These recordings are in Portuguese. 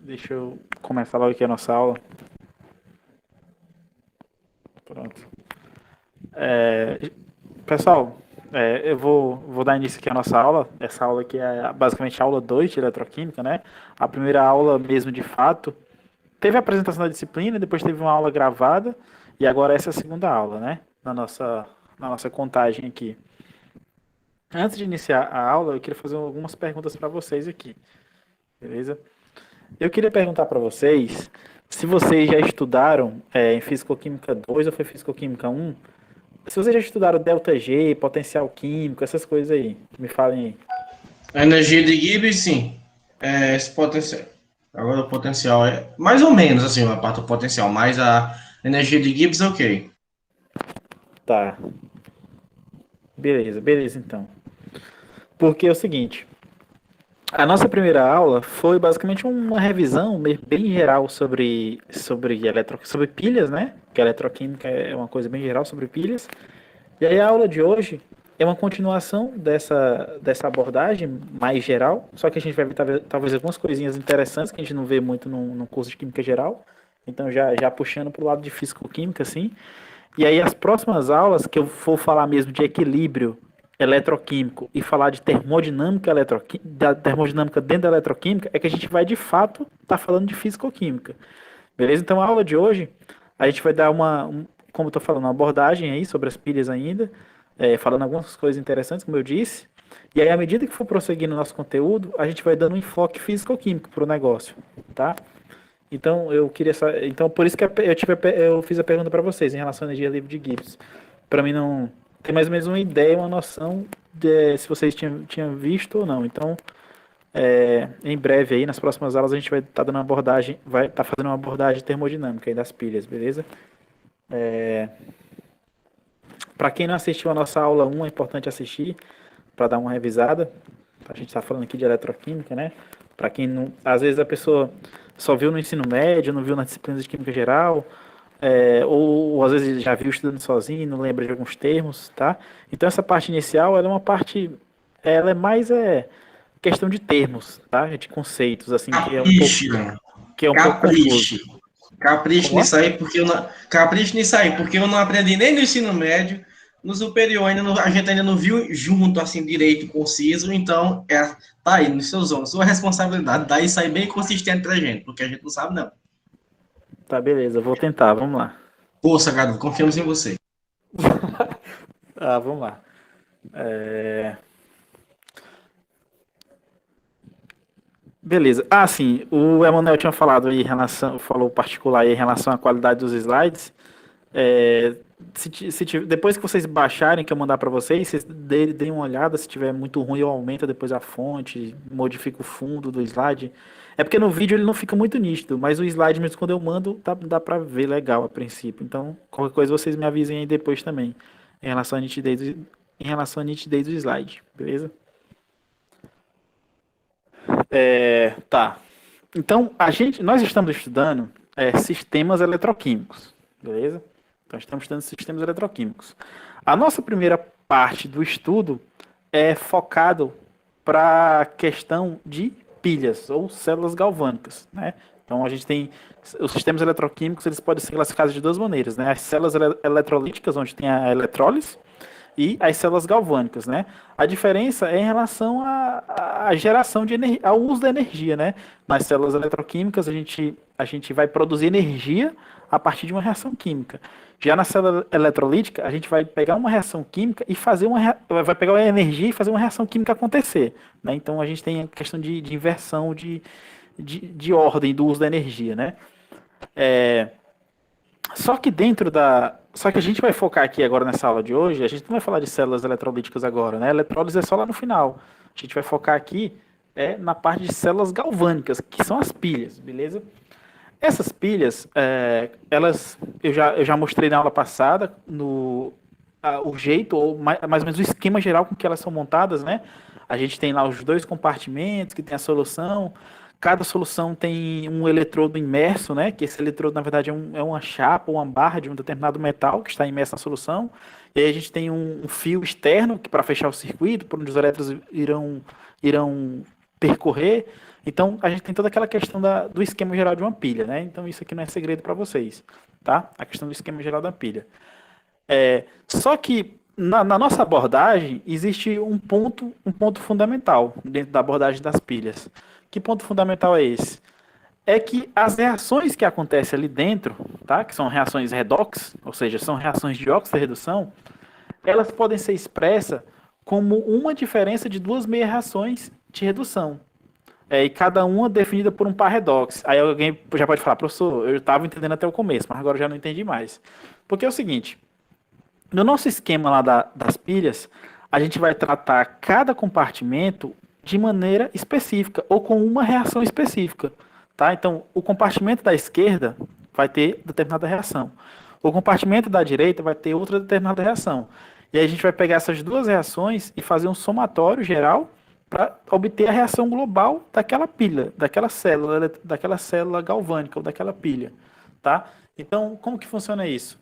Deixa eu começar logo aqui a nossa aula. Pronto. Pessoal, eu vou dar início aqui à nossa aula. Essa aula aqui é basicamente a aula 2 de eletroquímica, né? A primeira aula mesmo de fato. Teve a apresentação da disciplina, depois teve uma aula gravada, e agora essa é a segunda aula, né? Na nossa contagem aqui. Antes de iniciar a aula, eu queria fazer algumas perguntas para vocês aqui, beleza? Eu queria perguntar para vocês se vocês já estudaram em Físico-Química 2 ou foi Físico-Química 1. Se vocês já estudaram delta G, potencial químico, essas coisas aí, me falem aí. A energia de Gibbs, sim. Esse potencial. Agora o potencial é mais ou menos assim, a parte do potencial, mas a energia de Gibbs, ok. Tá, beleza então. Porque é o seguinte, a nossa primeira aula foi basicamente uma revisão bem geral sobre pilhas, né? Que a eletroquímica é uma coisa bem geral sobre pilhas. E aí a aula de hoje é uma continuação dessa abordagem mais geral, só que a gente vai ver talvez algumas coisinhas interessantes que a gente não vê muito no curso de Química Geral. Então já puxando para o lado de Físico-Química, assim. E aí as próximas aulas que eu vou falar mesmo de equilíbrio eletroquímico e falar de da termodinâmica dentro da eletroquímica, é que a gente vai de fato estar falando de físico-química. Beleza? Então a aula de hoje, a gente vai dar como eu estou falando, uma abordagem aí sobre as pilhas ainda, falando algumas coisas interessantes, como eu disse. E aí, à medida que for prosseguindo o nosso conteúdo, a gente vai dando um enfoque físico-químico para o negócio, tá? Então, então por isso que eu fiz a pergunta para vocês em relação à energia livre de Gibbs. Para mim não ter mais ou menos uma ideia, uma noção de se vocês tinham visto ou não. Então, em breve aí, nas próximas aulas, a gente vai estar dando uma abordagem, vai estar fazendo uma abordagem termodinâmica aí das pilhas, beleza? Para quem não assistiu a nossa aula 1, é importante assistir para dar uma revisada. A gente está falando aqui de eletroquímica, né? Para quem não. Às vezes a pessoa só viu no ensino médio, não viu nas disciplinas de química geral, ou às vezes já viu estudando sozinho, não lembra de alguns termos, tá? Então essa parte inicial, ela é uma parte. Ela é mais questão de termos, tá? De conceitos, assim, Capriche, que é um pouco confuso. capriche. Capricho Como é? nisso aí, porque eu não, capricho nisso aí, porque eu não aprendi nem no ensino médio, no superior ainda não, a gente ainda não viu junto, assim, direito, conciso, então, tá aí, nos seus ombros, sua responsabilidade, daí sai bem consistente pra gente, porque a gente não sabe, não. Tá, beleza, vou tentar, vamos lá. Força, garoto, confiamos em você. Vamos lá. É, Beleza. Sim, o Emanuel tinha falado aí falou particular aí em relação à qualidade dos slides. É, depois que vocês baixarem, que eu mandar para vocês, vocês deem uma olhada. Se tiver muito ruim, eu aumento depois a fonte, modifico o fundo do slide. É porque no vídeo ele não fica muito nítido, mas o slide mesmo quando eu mando, dá para ver legal a princípio. Então, qualquer coisa vocês me avisem aí depois também, em relação à nitidez, em relação à nitidez do slide, beleza? Tá. Então, nós estamos estudando sistemas eletroquímicos, beleza? Então, estamos estudando sistemas eletroquímicos. A nossa primeira parte do estudo é focado para a questão de pilhas ou células galvânicas, né? Então, a gente tem os sistemas eletroquímicos, eles podem ser classificados de duas maneiras, né? As células eletrolíticas, onde tem a eletrólise, e as células galvânicas, né? A diferença é em relação à geração de energia, ao uso da energia, né? Nas células eletroquímicas a gente vai produzir energia a partir de uma reação química. Já na célula eletrolítica, a gente vai pegar uma reação química e vai pegar a energia e fazer uma reação química acontecer, né? Então a gente tem a questão de inversão de ordem do uso da energia, né? Só que a gente vai focar aqui agora nessa aula de hoje, a gente não vai falar de células eletrolíticas agora, né? Eletrólise é só lá no final. A gente vai focar aqui na parte de células galvânicas, que são as pilhas, beleza? Essas pilhas, eu já mostrei na aula passada o jeito, ou mais ou menos o esquema geral com que elas são montadas, né? A gente tem lá os dois compartimentos que tem a solução. Cada solução tem um eletrodo imerso, né? Que esse eletrodo, na verdade, é uma chapa, uma barra de um determinado metal que está imerso na solução. E aí a gente tem um fio externo que para fechar o circuito, por onde os elétrons irão percorrer. Então, a gente tem toda aquela questão do esquema geral de uma pilha, né? Então, isso aqui não é segredo para vocês, tá? A questão do esquema geral da pilha. Só que na nossa abordagem existe um ponto fundamental dentro da abordagem das pilhas. Que ponto fundamental é esse? É que as reações que acontecem ali dentro, tá? Que são reações redox, ou seja, são reações de oxirredução, elas podem ser expressas como uma diferença de duas meia-reações de redução. E cada uma definida por um par redox. Aí alguém já pode falar, professor, eu estava entendendo até o começo, mas agora eu já não entendi mais. Porque é o seguinte, no nosso esquema lá das pilhas, a gente vai tratar cada compartimento de maneira específica, ou com uma reação específica. Tá? Então, o compartimento da esquerda vai ter determinada reação. O compartimento da direita vai ter outra determinada reação. E aí a gente vai pegar essas duas reações e fazer um somatório geral para obter a reação global daquela pilha, daquela célula galvânica ou daquela pilha. Tá? Então, como que funciona isso?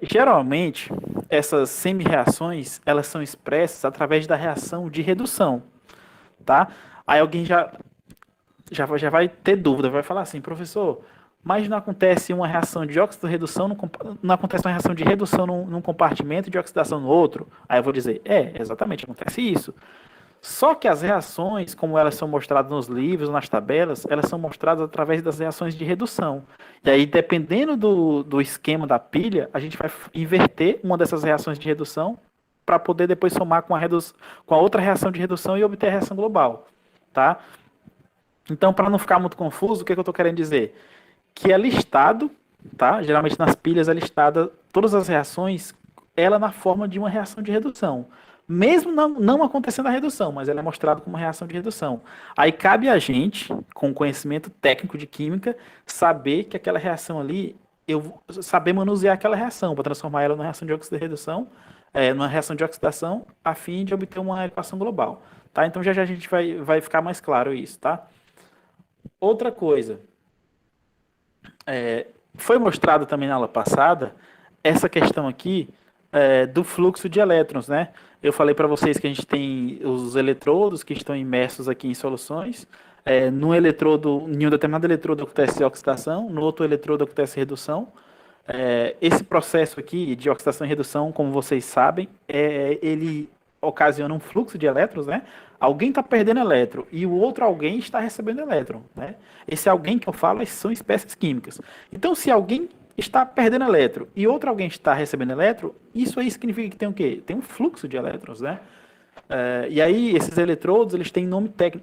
Geralmente, essas semi-reações, elas são expressas através da reação de redução. Tá? Aí alguém já vai ter dúvida, vai falar assim, professor, mas não acontece uma reação de oxidorredução, não acontece uma reação de redução num compartimento e de oxidação no outro? Aí eu vou dizer, exatamente, acontece isso. Só que as reações, como elas são mostradas nos livros, nas tabelas, elas são mostradas através das reações de redução. E aí, dependendo do esquema da pilha, a gente vai inverter uma dessas reações de redução para poder depois somar com a outra reação de redução e obter a reação global. Tá? Então, para não ficar muito confuso, o que eu estou querendo dizer? Que é listado, tá? Geralmente nas pilhas é listada todas as reações, ela na forma de uma reação de redução. Mesmo não acontecendo a redução, mas ela é mostrada como uma reação de redução. Aí cabe a gente, com conhecimento técnico de química, saber que aquela reação ali, saber manusear aquela reação, para transformar ela numa reação de oxidorredução, numa reação de oxidação, a fim de obter uma equação global. Tá? Então já a gente vai ficar mais claro isso, tá? Outra coisa, foi mostrado também na aula passada, essa questão aqui do fluxo de elétrons, né? Eu falei para vocês que a gente tem os eletrodos que estão imersos aqui em soluções. Num em um determinado eletrodo acontece oxidação, no outro eletrodo acontece redução. Esse processo aqui de oxidação e redução, como vocês sabem, ele ocasiona um fluxo de elétrons, né? Alguém está perdendo elétron e o outro alguém está recebendo elétron, né? Esse alguém que eu falo são espécies químicas. Então, se alguém está perdendo elétron e outro alguém está recebendo elétron, isso aí significa que tem o quê? Tem um fluxo de elétrons, né? E aí, esses eletrodos, eles têm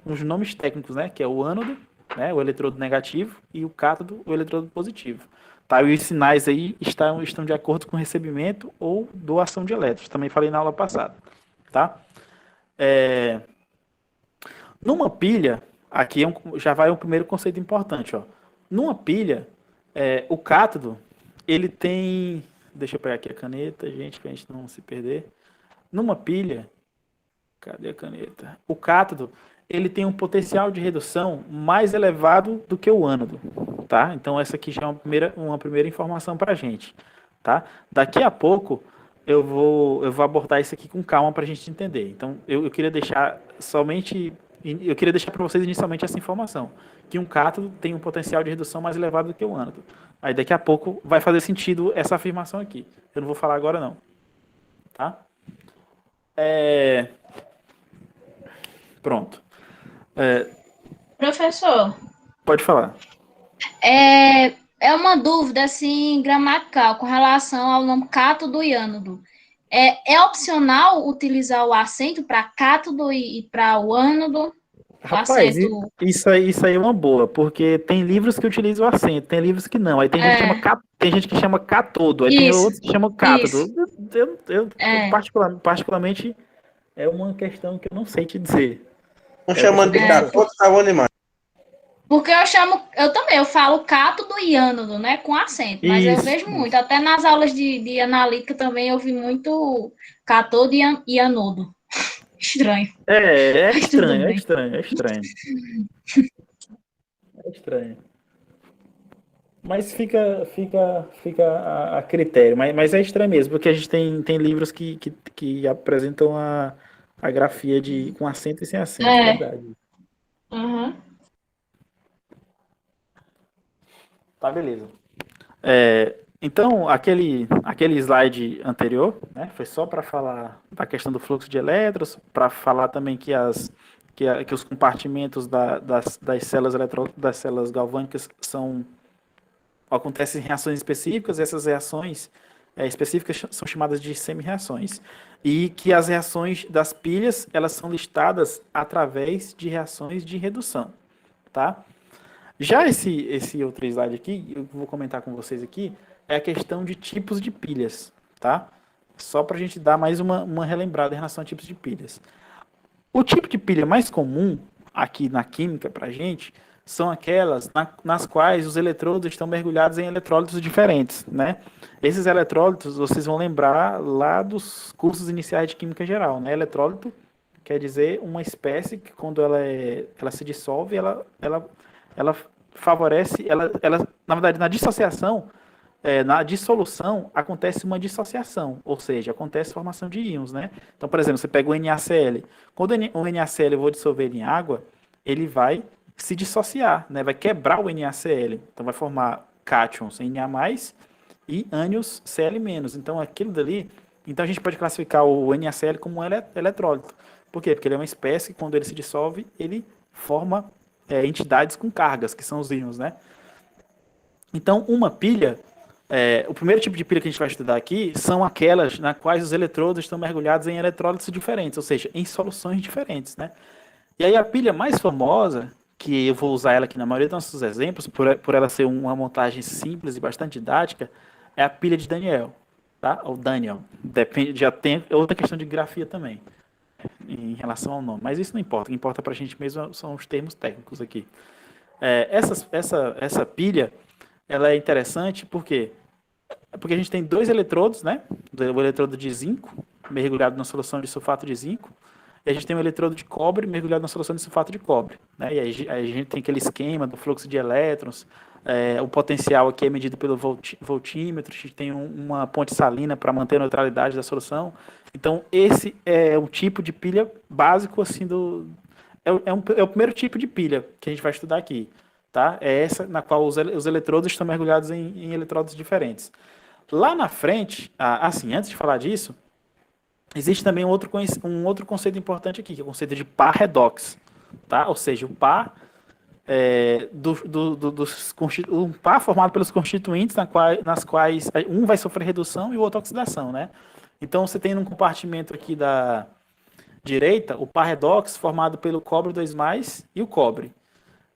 uns nomes técnicos, né? Que é o ânodo, né? O eletrodo negativo, e o cátodo, o eletrodo positivo. Tá? E os sinais aí estão de acordo com recebimento ou doação de elétrons. Também falei na aula passada. Tá? Numa pilha, aqui já vai um primeiro conceito importante. Ó. Numa pilha, o cátodo, ele tem... Deixa eu pegar aqui a caneta, gente, para a gente não se perder. Numa pilha, cadê a caneta? O cátodo, ele tem um potencial de redução mais elevado do que o ânodo. Tá? Então, essa aqui já é uma primeira informação para a gente. Tá? Daqui a pouco, eu vou abordar isso aqui com calma para a gente entender. Então, eu queria deixar para vocês inicialmente essa informação, que um cátodo tem um potencial de redução mais elevado do que o ânodo. Aí daqui a pouco vai fazer sentido essa afirmação aqui. Eu não vou falar agora não. Tá? Pronto. Professor, Pode falar. é uma dúvida assim gramatical com relação ao nome cátodo e ânodo. É opcional utilizar o acento para cátodo e para o ânodo? Rapaz, isso aí é uma boa, porque tem livros que utilizam o acento, tem livros que não. Aí tem gente que chama catodo, aí tem outros que chamam cátodo. Eu particularmente, é uma questão que eu não sei te dizer. Não chamando de catodo, tá bom demais. Porque eu falo cátodo e ânodo, né, com acento, mas eu vejo muito, até nas aulas de analítica também eu vi muito cátodo e anodo. Estranho. É estranho. É estranho. Mas fica a critério. Mas é estranho mesmo, porque a gente tem livros que apresentam a grafia com acento e sem acento, é verdade. Uhum. Tá, beleza. Então, aquele slide anterior, né, foi só para falar da questão do fluxo de elétrons, para falar também que os compartimentos das células das células galvânicas acontecem reações específicas, e essas reações específicas são chamadas de semi-reações. E que as reações das pilhas, elas são listadas através de reações de redução, tá? Já esse outro slide aqui, eu vou comentar com vocês aqui, é a questão de tipos de pilhas, tá? Só para a gente dar mais uma relembrada em relação a tipos de pilhas. O tipo de pilha mais comum aqui na química para a gente são aquelas nas quais os eletrodos estão mergulhados em eletrólitos diferentes, né? Esses eletrólitos vocês vão lembrar lá dos cursos iniciais de química geral, né? Eletrólito quer dizer uma espécie que quando ela se dissolve, ela favorece, na verdade, na dissociação, na dissolução, acontece uma dissociação, ou seja, acontece formação de íons, né? Então, por exemplo, você pega o NaCl. Quando o NaCl eu vou dissolver em água, ele vai se dissociar, né? Vai quebrar o NaCl. Então, vai formar cátions Na+, e ânions Cl-. Então, aquilo dali... Então, a gente pode classificar o NaCl como um eletrólito. Por quê? Porque ele é uma espécie que, quando ele se dissolve, ele forma entidades com cargas, que são os íons, né? Então, uma pilha, o primeiro tipo de pilha que a gente vai estudar aqui são aquelas na quais os eletrodos estão mergulhados em eletrólitos diferentes, ou seja, em soluções diferentes, né? E aí a pilha mais famosa, que eu vou usar ela aqui na maioria dos nossos exemplos, por ela ser uma montagem simples e bastante didática, é a pilha de Daniel, tá? Ou Daniel, depende, já tem outra questão de grafia também, em relação ao nome, mas isso não importa, o que importa pra gente mesmo são os termos técnicos aqui. Essa pilha, ela é interessante porque a gente tem dois eletrodos, né? O eletrodo de zinco, mergulhado na solução de sulfato de zinco, e a gente tem um eletrodo de cobre mergulhado na solução de sulfato de cobre, né? E aí a gente tem aquele esquema do fluxo de elétrons, o potencial aqui é medido pelo voltímetro, a gente tem uma ponte salina para manter a neutralidade da solução. Então, esse é um tipo de pilha básico, assim, é o primeiro tipo de pilha que a gente vai estudar aqui, tá? É essa na qual os eletrodos estão mergulhados em eletrodos diferentes. Lá na frente, assim, antes de falar disso, existe também um outro conceito importante aqui, que é o conceito de par redox, tá? Ou seja, o par um par formado pelos constituintes nas quais um vai sofrer redução e o outro oxidação, né? Então, você tem num compartimento aqui da direita o par redox formado pelo cobre 2+, e o cobre.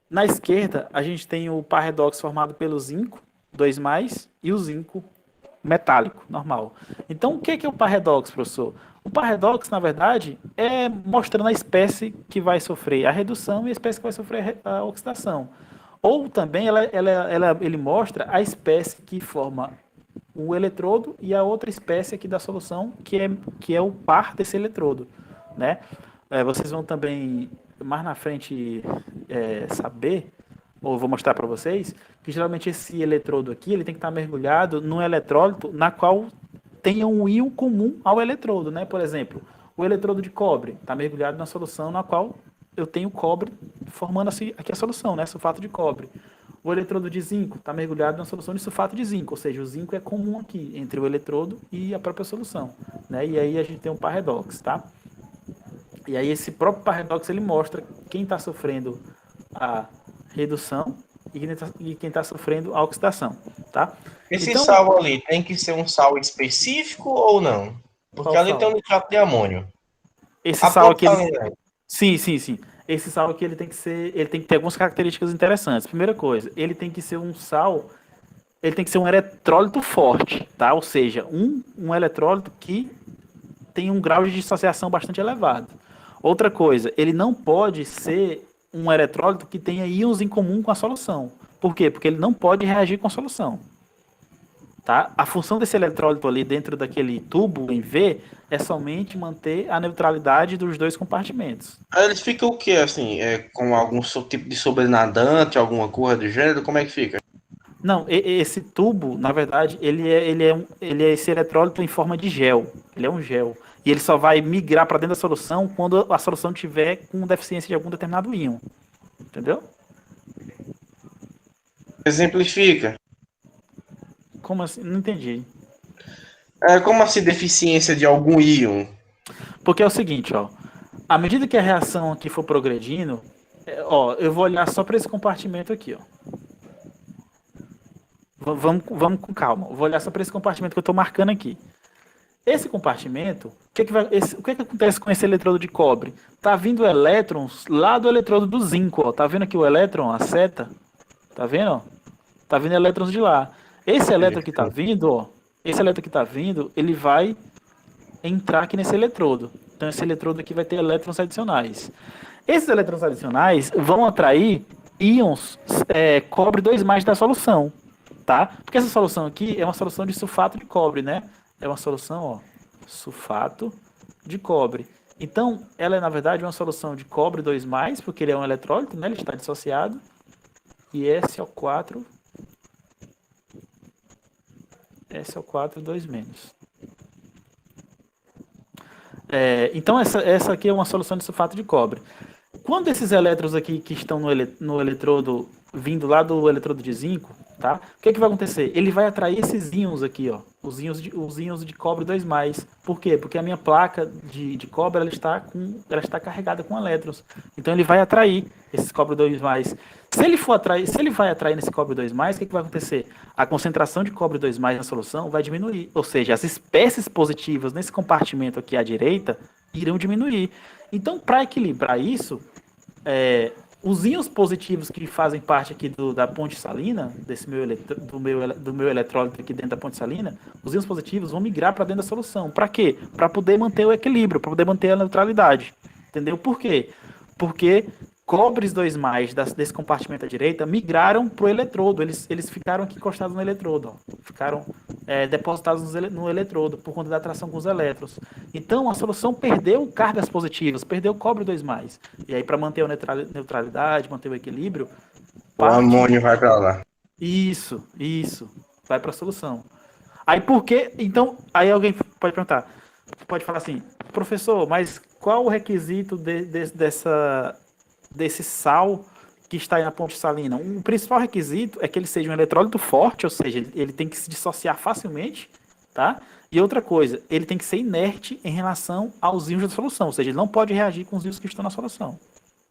Na esquerda, a gente tem o par redox formado pelo zinco 2+, e o zinco metálico, normal. Então, o que é o par redox, professor? O par redox, na verdade, é mostrando a espécie que vai sofrer a redução e a espécie que vai sofrer a oxidação. Ou também ele mostra a espécie que forma o eletrodo e a outra espécie aqui da solução, que é o par desse eletrodo, né? Vocês vão também, mais na frente, saber, ou eu vou mostrar para vocês, que geralmente esse eletrodo aqui, ele tem que estar mergulhado num eletrólito na qual tenha um íon comum ao eletrodo, né? Por exemplo, o eletrodo de cobre está mergulhado na solução na qual eu tenho cobre formando aqui a solução, né? Sulfato de cobre. O eletrodo de zinco está mergulhado na solução de sulfato de zinco, ou seja, o zinco é comum aqui entre o eletrodo e a própria solução, né? E aí a gente tem um par redox, tá? E aí esse próprio par redox ele mostra quem está sofrendo a redução e quem está sofrendo a oxidação, tá? Esse Então, sal ali tem que ser um sal específico ou não? Porque ali tem um nitrato de amônio. Esse sal aqui, sim. Esse sal aqui ele tem que ter algumas características interessantes. Primeira coisa, ele tem que ser um eletrólito forte, tá? Ou seja, um eletrólito que tem um grau de dissociação bastante elevado. Outra coisa, ele não pode ser um eletrólito que tenha íons em comum com a solução. Por quê? Porque ele não pode reagir com a solução. Tá? A função desse eletrólito ali dentro daquele tubo em V é somente manter a neutralidade dos dois compartimentos. Aí eles ficam o quê, assim? Com algum tipo de sobrenadante, alguma coisa do gênero? Como é que fica? Não, esse tubo, na verdade, ele é esse eletrólito em forma de gel. Ele é um gel. E ele só vai migrar para dentro da solução quando a solução tiver com deficiência de algum determinado íon. Entendeu? Exemplifica. Como assim? Não entendi. Como assim deficiência de algum íon? Porque é o seguinte, ó. À medida que a reação aqui for progredindo, ó, eu vou olhar só para esse compartimento aqui, ó. Vamos com calma. Eu vou olhar só para esse compartimento que eu estou marcando aqui. Esse compartimento, o que acontece com esse eletrodo de cobre? Tá vindo elétrons lá do eletrodo do zinco, ó. Tá vendo aqui o elétron, a seta? Tá vendo, ó? Tá vindo elétrons de lá. Esse elétron que tá vindo, ó. Esse elétron que tá vindo, ele vai entrar aqui nesse eletrodo. Então esse eletrodo aqui vai ter elétrons adicionais. Esses elétrons adicionais vão atrair íons cobre 2 da solução, tá? Porque essa solução aqui é uma solução de sulfato de cobre, né? É uma solução, ó, sulfato de cobre. Então, ela é na verdade uma solução de cobre 2 porque ele é um eletrólito, né? Ele está dissociado. E SO4 2 menos. Então essa aqui é uma solução de sulfato de cobre. Quando esses elétrons aqui que estão no eletrodo, vindo lá do eletrodo de zinco, tá? O que vai acontecer? Ele vai atrair esses íons aqui, ó, os íons de cobre 2 Por quê? Porque a minha placa de cobre ela está carregada com elétrons. Então ele vai atrair esses cobre 2 Se ele vai atrair nesse cobre 2 o que vai acontecer? A concentração de cobre 2 na solução vai diminuir. Ou seja, as espécies positivas nesse compartimento aqui à direita irão diminuir. Então, para equilibrar isso, os íons positivos que fazem parte aqui da ponte salina, do meu eletrólito aqui dentro da ponte salina, os íons positivos vão migrar para dentro da solução. Para quê? Para poder manter o equilíbrio, para poder manter a neutralidade. Entendeu? Por quê? Porque cobres 2 desse compartimento à direita migraram para o eletrodo. Eles ficaram aqui encostados no eletrodo. Ó. Ficaram depositados no eletrodo por conta da atração com os elétrons. Então, a solução perdeu cargas positivas, perdeu cobre 2 E aí, para manter a neutralidade, manter o equilíbrio... O amônio vai para lá. Isso. Vai para a solução. Aí, por quê? Então, aí alguém pode perguntar, pode falar assim, professor, mas qual o requisito desse sal que está aí na ponte salina? O principal requisito é que ele seja um eletrólito forte, ou seja, ele tem que se dissociar facilmente, tá? E outra coisa, ele tem que ser inerte em relação aos íons da solução, ou seja, ele não pode reagir com os íons que estão na solução,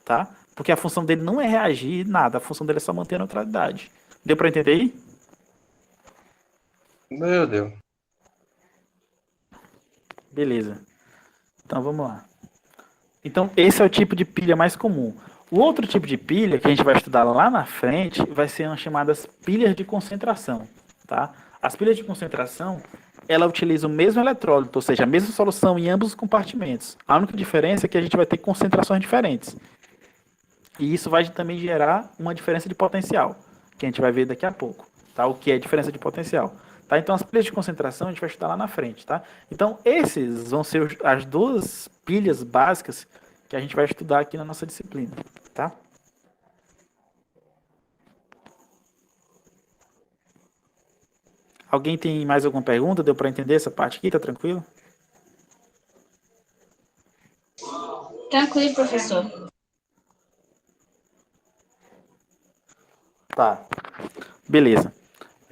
tá? Porque a função dele não é reagir nada, a função dele é só manter a neutralidade. Deu para entender aí? Meu Deus. Beleza. Então vamos lá. Então esse é o tipo de pilha mais comum. O outro tipo de pilha que a gente vai estudar lá na frente vai ser as chamadas pilhas de concentração, tá? As pilhas de concentração, ela utiliza o mesmo eletrólito, ou seja, a mesma solução em ambos os compartimentos. A única diferença é que a gente vai ter concentrações diferentes. E isso vai também gerar uma diferença de potencial, que a gente vai ver daqui a pouco, tá? O que é diferença de potencial. Tá? Então, as pilhas de concentração a gente vai estudar lá na frente. Tá? Então, esses vão ser as duas pilhas básicas que a gente vai estudar aqui na nossa disciplina. Tá? Alguém tem mais alguma pergunta? Deu para entender essa parte aqui? Tá tranquilo? Tranquilo, professor. Tá. Beleza.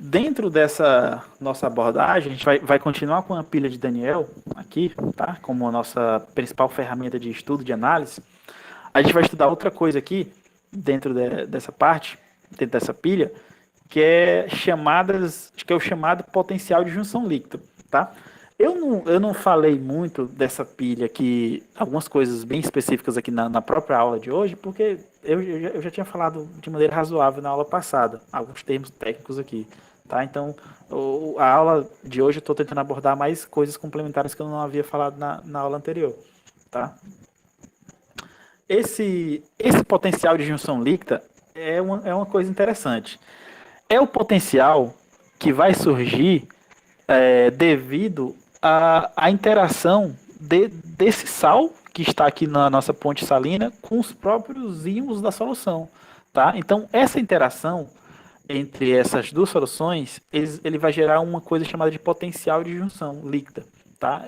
Dentro dessa nossa abordagem, a gente vai continuar com a pilha de Daniel aqui, tá? Como a nossa principal ferramenta de estudo, de análise. A gente vai estudar outra coisa aqui, dentro dessa parte, dentro dessa pilha, que é o chamado potencial de junção líquida, tá? Eu não falei muito dessa pilha aqui, algumas coisas bem específicas aqui na própria aula de hoje, porque eu já tinha falado de maneira razoável na aula passada, alguns termos técnicos aqui. Tá? Então, a aula de hoje eu estou tentando abordar mais coisas complementares que eu não havia falado na aula anterior. Tá? Esse potencial de junção líquida é uma coisa interessante. É o potencial que vai surgir devido à interação desse sal que está aqui na nossa ponte salina com os próprios íons da solução. Tá? Então, essa interação entre essas duas soluções, ele vai gerar uma coisa chamada de potencial de junção líquida, tá?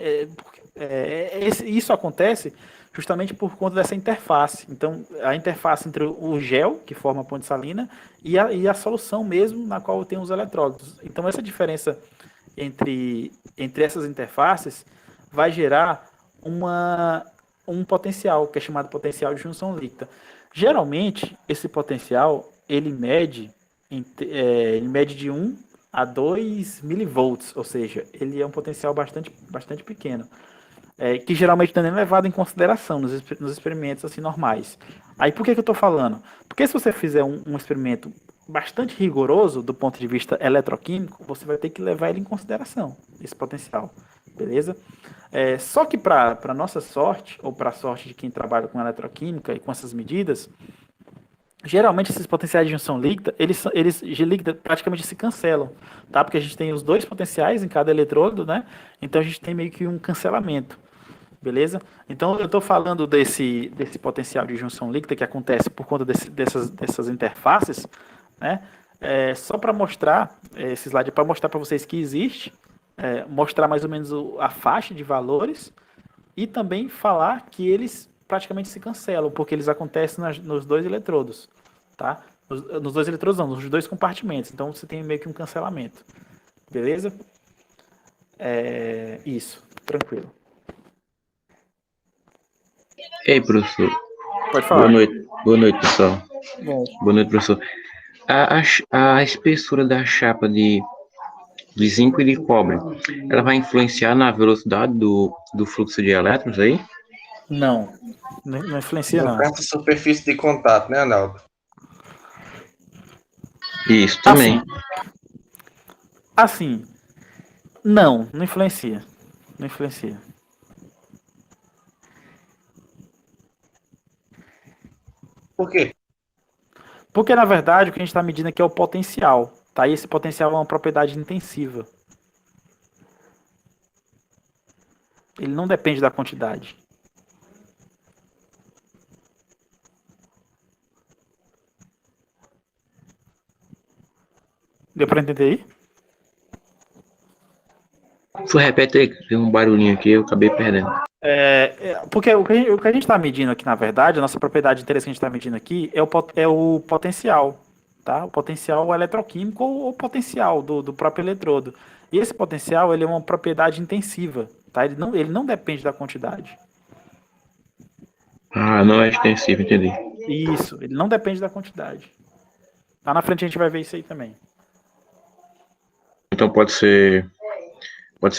Isso acontece justamente por conta dessa interface. Então, a interface entre o gel, que forma a ponte salina, e a solução mesmo, na qual tem os eletrólitos. Então, essa diferença entre essas interfaces vai gerar um potencial, que é chamado potencial de junção líquida. Geralmente, esse potencial, ele mede de 1 a 2 milivolts, ou seja, ele é um potencial bastante pequeno, que geralmente não é levado em consideração nos experimentos assim, normais. Aí por que eu estou falando? Porque se você fizer um experimento bastante rigoroso do ponto de vista eletroquímico, você vai ter que levar ele em consideração, esse potencial, beleza? Só que para nossa sorte, ou para a sorte de quem trabalha com eletroquímica e com essas medidas, geralmente esses potenciais de junção líquida, eles de líquida praticamente se cancelam, tá? Porque a gente tem os dois potenciais em cada eletrodo, né? Então a gente tem meio que um cancelamento, beleza? Então eu estou falando desse potencial de junção líquida que acontece por conta dessas interfaces, né? Só para mostrar esse slide, para mostrar para vocês que existe, mostrar mais ou menos a faixa de valores e também falar que eles praticamente se cancelam, porque eles acontecem nos dois eletrodos, tá? Nos dois eletrodos não, nos dois compartimentos. Então você tem meio que um cancelamento, beleza? Isso, tranquilo. Ei, professor. Pode falar. Boa noite, pessoal. Bom, Boa noite, professor. A espessura da chapa de zinco e de cobre, ela vai influenciar na velocidade do fluxo de elétrons aí? não influencia não. Essa superfície de contato, né, Arnaldo? Isso, também. Assim, não influencia. Não influencia. Por quê? Porque, na verdade, o que a gente está medindo aqui é o potencial, tá? E esse potencial é uma propriedade intensiva. Ele não depende da quantidade. Deu para entender aí? Repete aí, tem um barulhinho aqui, eu acabei perdendo. Porque o que a gente está medindo aqui, na verdade, a nossa propriedade de interesse que a gente está medindo aqui é o potencial, tá? O potencial eletroquímico ou o potencial do próprio eletrodo. E esse potencial, ele é uma propriedade intensiva, tá? Ele não depende da quantidade. Ah, não é extensivo, entendi. Isso, ele não depende da quantidade. Lá na frente a gente vai ver isso aí também. Então pode ser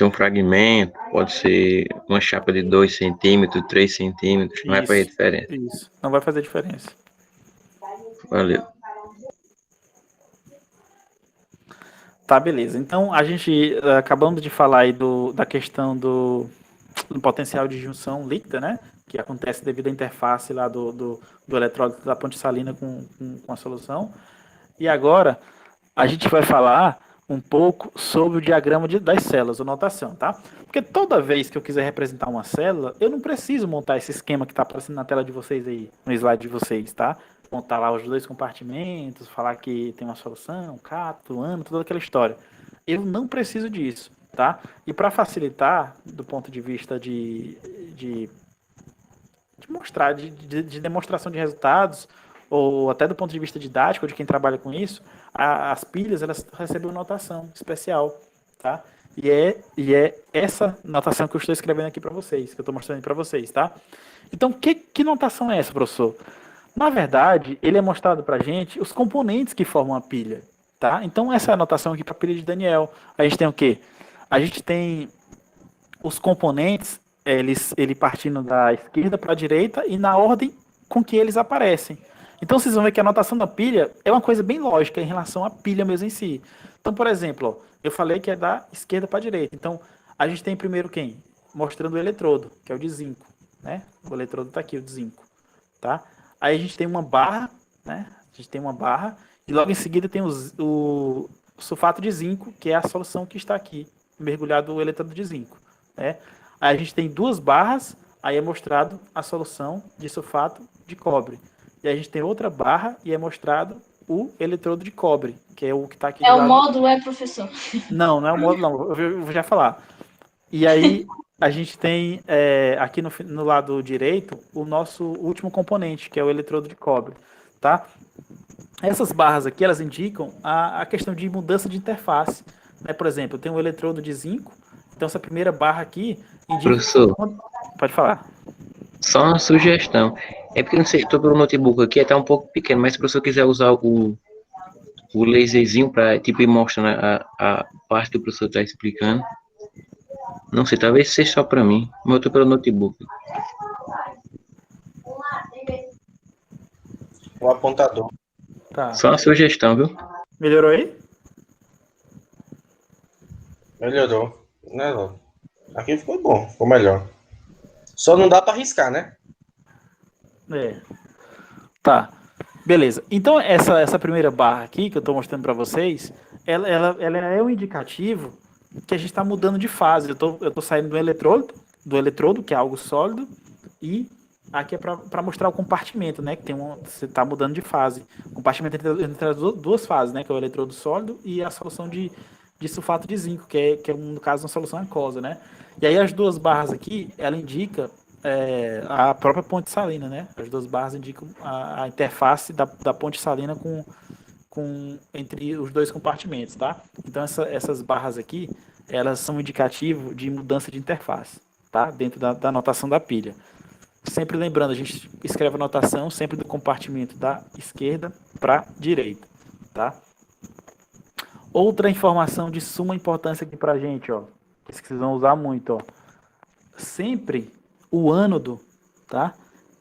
um fragmento, pode ser uma chapa de 2 centímetros, 3 centímetros, não vai fazer diferença. Isso, não vai fazer diferença. Valeu. Tá, beleza. Então, a gente acabamos de falar aí da questão do potencial de junção líquida, né? Que acontece devido à interface lá do eletrólito da ponte salina com a solução. E agora, a gente vai falar um pouco sobre o diagrama das células, ou notação, tá? Porque toda vez que eu quiser representar uma célula, eu não preciso montar esse esquema que está aparecendo na tela de vocês aí, no slide de vocês, tá? Montar lá os dois compartimentos, falar que tem uma solução, cátodo, ânodo, toda aquela história. Eu não preciso disso, tá? E para facilitar, do ponto de vista de mostrar, de demonstração de resultados, ou até do ponto de vista didático de quem trabalha com isso, as pilhas elas recebem uma notação especial, tá? E é essa notação que eu estou escrevendo aqui para vocês, que eu estou mostrando para vocês, tá? Então, que notação é essa, professor? Na verdade, ele é mostrado para a gente os componentes que formam a pilha, tá? Então, essa é a notação aqui para a pilha de Daniel. A gente tem o quê? A gente tem os componentes, ele partindo da esquerda para a direita e na ordem com que eles aparecem. Então, vocês vão ver que a notação da pilha é uma coisa bem lógica em relação à pilha mesmo em si. Então, por exemplo, ó, eu falei que é da esquerda para a direita. Então, a gente tem primeiro quem? Mostrando o eletrodo, que é o de zinco, né? O eletrodo está aqui, o de zinco, tá? Aí a gente tem uma barra, né? A gente tem uma barra e logo em seguida tem o sulfato de zinco, que é a solução que está aqui, mergulhado o eletrodo de zinco, né? Aí a gente tem duas barras, aí é mostrado a solução de sulfato de cobre. E a gente tem outra barra e é mostrado o eletrodo de cobre, que é o que está aqui. É o módulo, professor? Não é o módulo, não. Eu vou já falar. E aí, a gente tem aqui no lado direito o nosso último componente, que é o eletrodo de cobre, tá? Essas barras aqui, elas indicam a questão de mudança de interface, né? Por exemplo, eu tenho um eletrodo de zinco, então essa primeira barra aqui indica... Professor, Pode falar. só uma sugestão. É porque não sei, estou pelo notebook aqui, tá um pouco pequeno, mas se o professor quiser usar o laserzinho para tipo ir mostrando a parte que o professor está explicando. Não sei, talvez seja só para mim, mas eu tô pelo notebook. O apontador. Tá. Só uma sugestão, viu? Melhorou aí? Melhorou. Melhorou. Aqui ficou bom, ficou melhor. Só não dá para arriscar, né? Tá. Beleza. Então, essa primeira barra aqui, que eu estou mostrando para vocês, ela é um indicativo que a gente está mudando de fase. Eu tô saindo do eletrodo, que é algo sólido, e aqui é para mostrar o compartimento, né? Que você está mudando de fase. Compartimento entre as duas fases, né? Que é o eletrodo sólido e a solução de sulfato de zinco, que é no caso, uma solução aquosa, né? E aí as duas barras aqui, ela indica a própria ponte salina, né? As duas barras indicam a interface da ponte salina entre os dois compartimentos, tá? Então essas barras aqui, elas são indicativo de mudança de interface, tá? Dentro da notação da pilha. Sempre lembrando, a gente escreve a notação sempre do compartimento da esquerda para a direita, tá? Outra informação de suma importância aqui para a gente, ó, que vocês vão usar muito, ó. Sempre o ânodo, tá?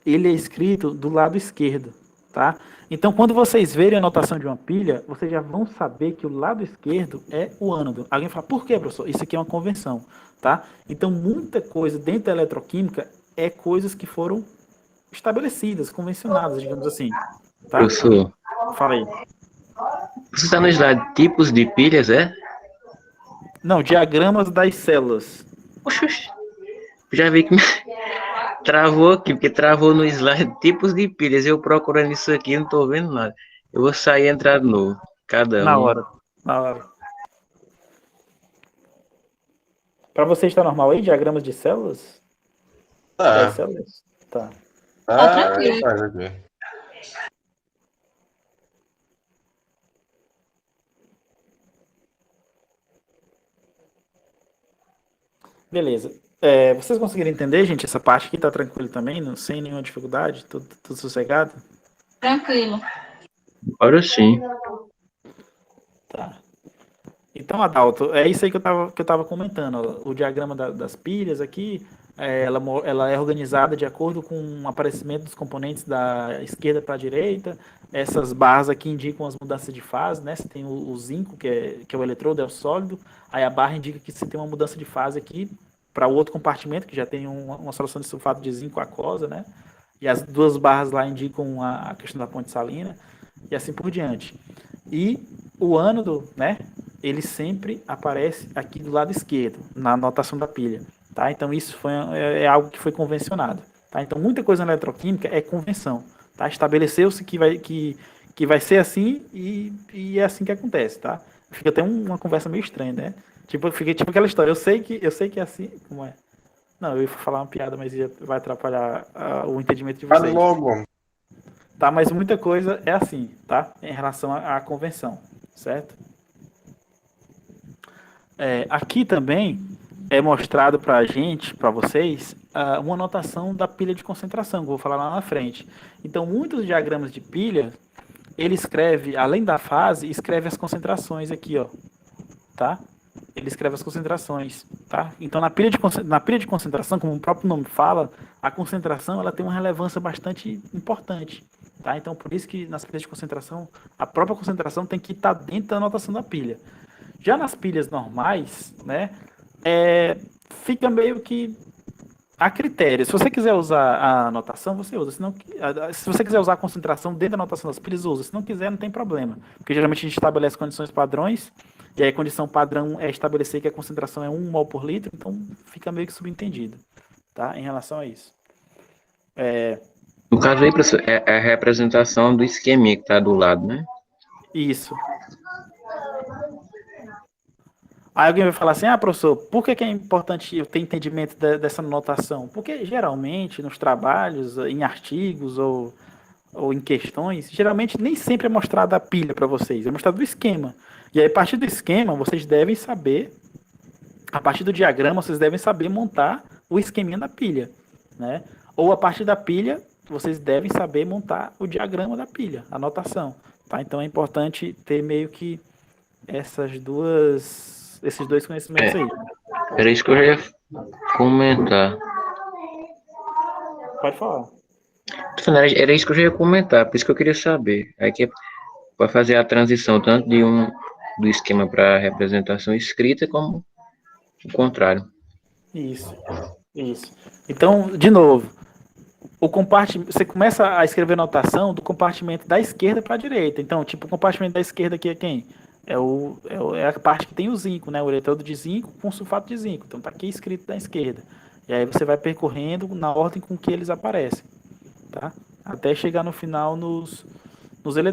Ele é escrito do lado esquerdo, tá? Então, quando vocês verem a notação de uma pilha, vocês já vão saber que o lado esquerdo é o ânodo. Alguém fala, por quê, professor? Isso aqui é uma convenção, tá? Então, muita coisa dentro da eletroquímica é coisas que foram estabelecidas, convencionadas, digamos assim. Tá? Professor, Fala aí. você está no slide tipos de pilhas, é? Não, diagramas das células. Oxe, já vi que travou aqui, porque travou no slide tipos de pilhas. Eu procurando isso aqui, não estou vendo nada. Eu vou sair e entrar de novo. Cada Na um. hora. Para você está normal aí, diagramas de células? Das células? Tá. tranquilo. Faz aqui. Beleza. Vocês conseguiram entender, gente? Essa parte aqui tá tranquilo também, não, sem nenhuma dificuldade, tudo sossegado? Tranquilo. Agora sim. Tá. Então, Adalto, é isso aí que eu tava comentando. Ó. O diagrama das pilhas aqui, ela é organizada de acordo com o aparecimento dos componentes da esquerda para a direita. Essas barras aqui indicam as mudanças de fase, né? Você tem o zinco, que é o eletrodo, é o sólido. Aí a barra indica que você tem uma mudança de fase aqui para o outro compartimento, que já tem uma solução de sulfato de zinco aquosa, né? E as duas barras lá indicam a questão da ponte salina, e assim por diante. E o ânodo, né? Ele sempre aparece aqui do lado esquerdo, na anotação da pilha, tá? Então isso é algo que foi convencionado, tá? Então muita coisa na eletroquímica é convenção, tá? Estabeleceu-se que vai ser assim e é assim que acontece, tá? Fica até uma conversa meio estranha, né? Fica tipo aquela história, eu sei que é assim, como é? Não, eu ia falar uma piada, mas vai atrapalhar o entendimento de vocês. Fala logo. Tá, mas muita coisa é assim, tá? Em relação à convenção, certo? Aqui também é mostrado para a gente, para vocês, uma anotação da pilha de concentração, que eu vou falar lá na frente. Então, muitos diagramas de pilha, ele escreve, além da fase, escreve as concentrações aqui, ó, tá? Ele escreve as concentrações, tá? Então, na pilha de concentração, como o próprio nome fala, a concentração ela tem uma relevância bastante importante, tá? Então, por isso que nas pilhas de concentração, a própria concentração tem que estar dentro da anotação da pilha. Já nas pilhas normais, né, fica meio que a critério. Se você quiser usar a anotação, você usa. Se você quiser usar a concentração dentro da anotação das pilhas, usa. Se não quiser, não tem problema. Porque geralmente a gente estabelece condições padrões, e aí a condição padrão é estabelecer que a concentração é 1 mol por litro, então fica meio que subentendido, tá, em relação a isso. No caso aí, professor, é a representação do esqueminha que está do lado, né? Isso. Aí alguém vai falar assim, professor, por que é importante eu ter entendimento dessa notação? Porque geralmente nos trabalhos, em artigos ou em questões, geralmente nem sempre é mostrada a pilha para vocês, é mostrado o esquema. E aí, a partir do esquema, vocês devem saber, a partir do diagrama, vocês devem saber montar o esqueminha da pilha, né? Ou a partir da pilha, vocês devem saber montar o diagrama da pilha, a notação, tá? Então é importante ter meio que esses dois conhecimentos aí. Era isso que eu já ia comentar. Pode falar. Era isso que eu já ia comentar, por isso que eu queria saber. Aí que para fazer a transição tanto do esquema para representação escrita como o contrário. Isso. Então, de novo, você começa a escrever notação do compartimento da esquerda para a direita. Então, tipo, o compartimento da esquerda aqui é quem? É a parte que tem o zinco, né? O eletrodo de zinco com sulfato de zinco. Então, tá aqui escrito da esquerda. E aí você vai percorrendo na ordem com que eles aparecem, tá? Até chegar no final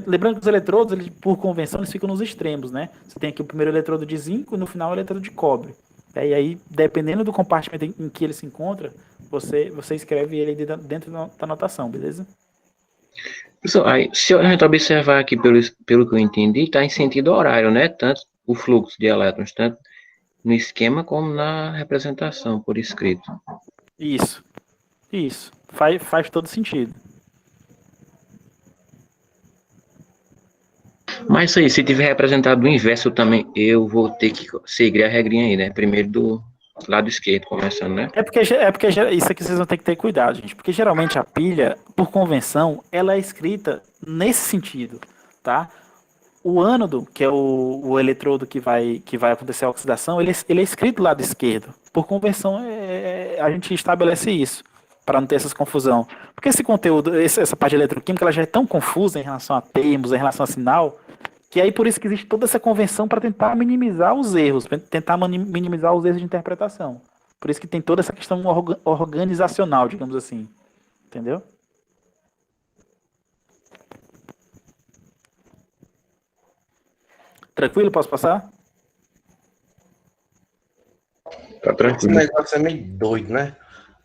lembrando que os eletrodos, eles, por convenção, eles ficam nos extremos, né? Você tem aqui o primeiro eletrodo de zinco e no final o eletrodo de cobre. E aí, dependendo do compartimento em que ele se encontra, você escreve ele dentro da notação, beleza? Pessoal, aí, se a gente observar aqui pelo que eu entendi, está em sentido horário, né? Tanto o fluxo de elétrons, tanto no esquema como na representação por escrito. Isso. Faz todo sentido. Mas isso aí, se tiver representado do inverso também, eu vou ter que seguir a regrinha aí, né? Primeiro do lado esquerdo, começando, né? É porque isso aqui vocês vão ter que ter cuidado, gente. Porque geralmente a pilha, por convenção, ela é escrita nesse sentido, tá? O ânodo, que é o eletrodo que vai acontecer a oxidação, ele é escrito do lado esquerdo. Por convenção, a gente estabelece isso, para não ter essa confusão. Porque esse conteúdo, essa parte de eletroquímica, ela já é tão confusa em relação a termos, em relação a sinal, que aí por isso que existe toda essa convenção para tentar minimizar os erros, de interpretação. Por isso que tem toda essa questão organizacional, digamos assim. Entendeu? Tranquilo? Posso passar? Tá Esse tranquilo. negócio é meio doido, né?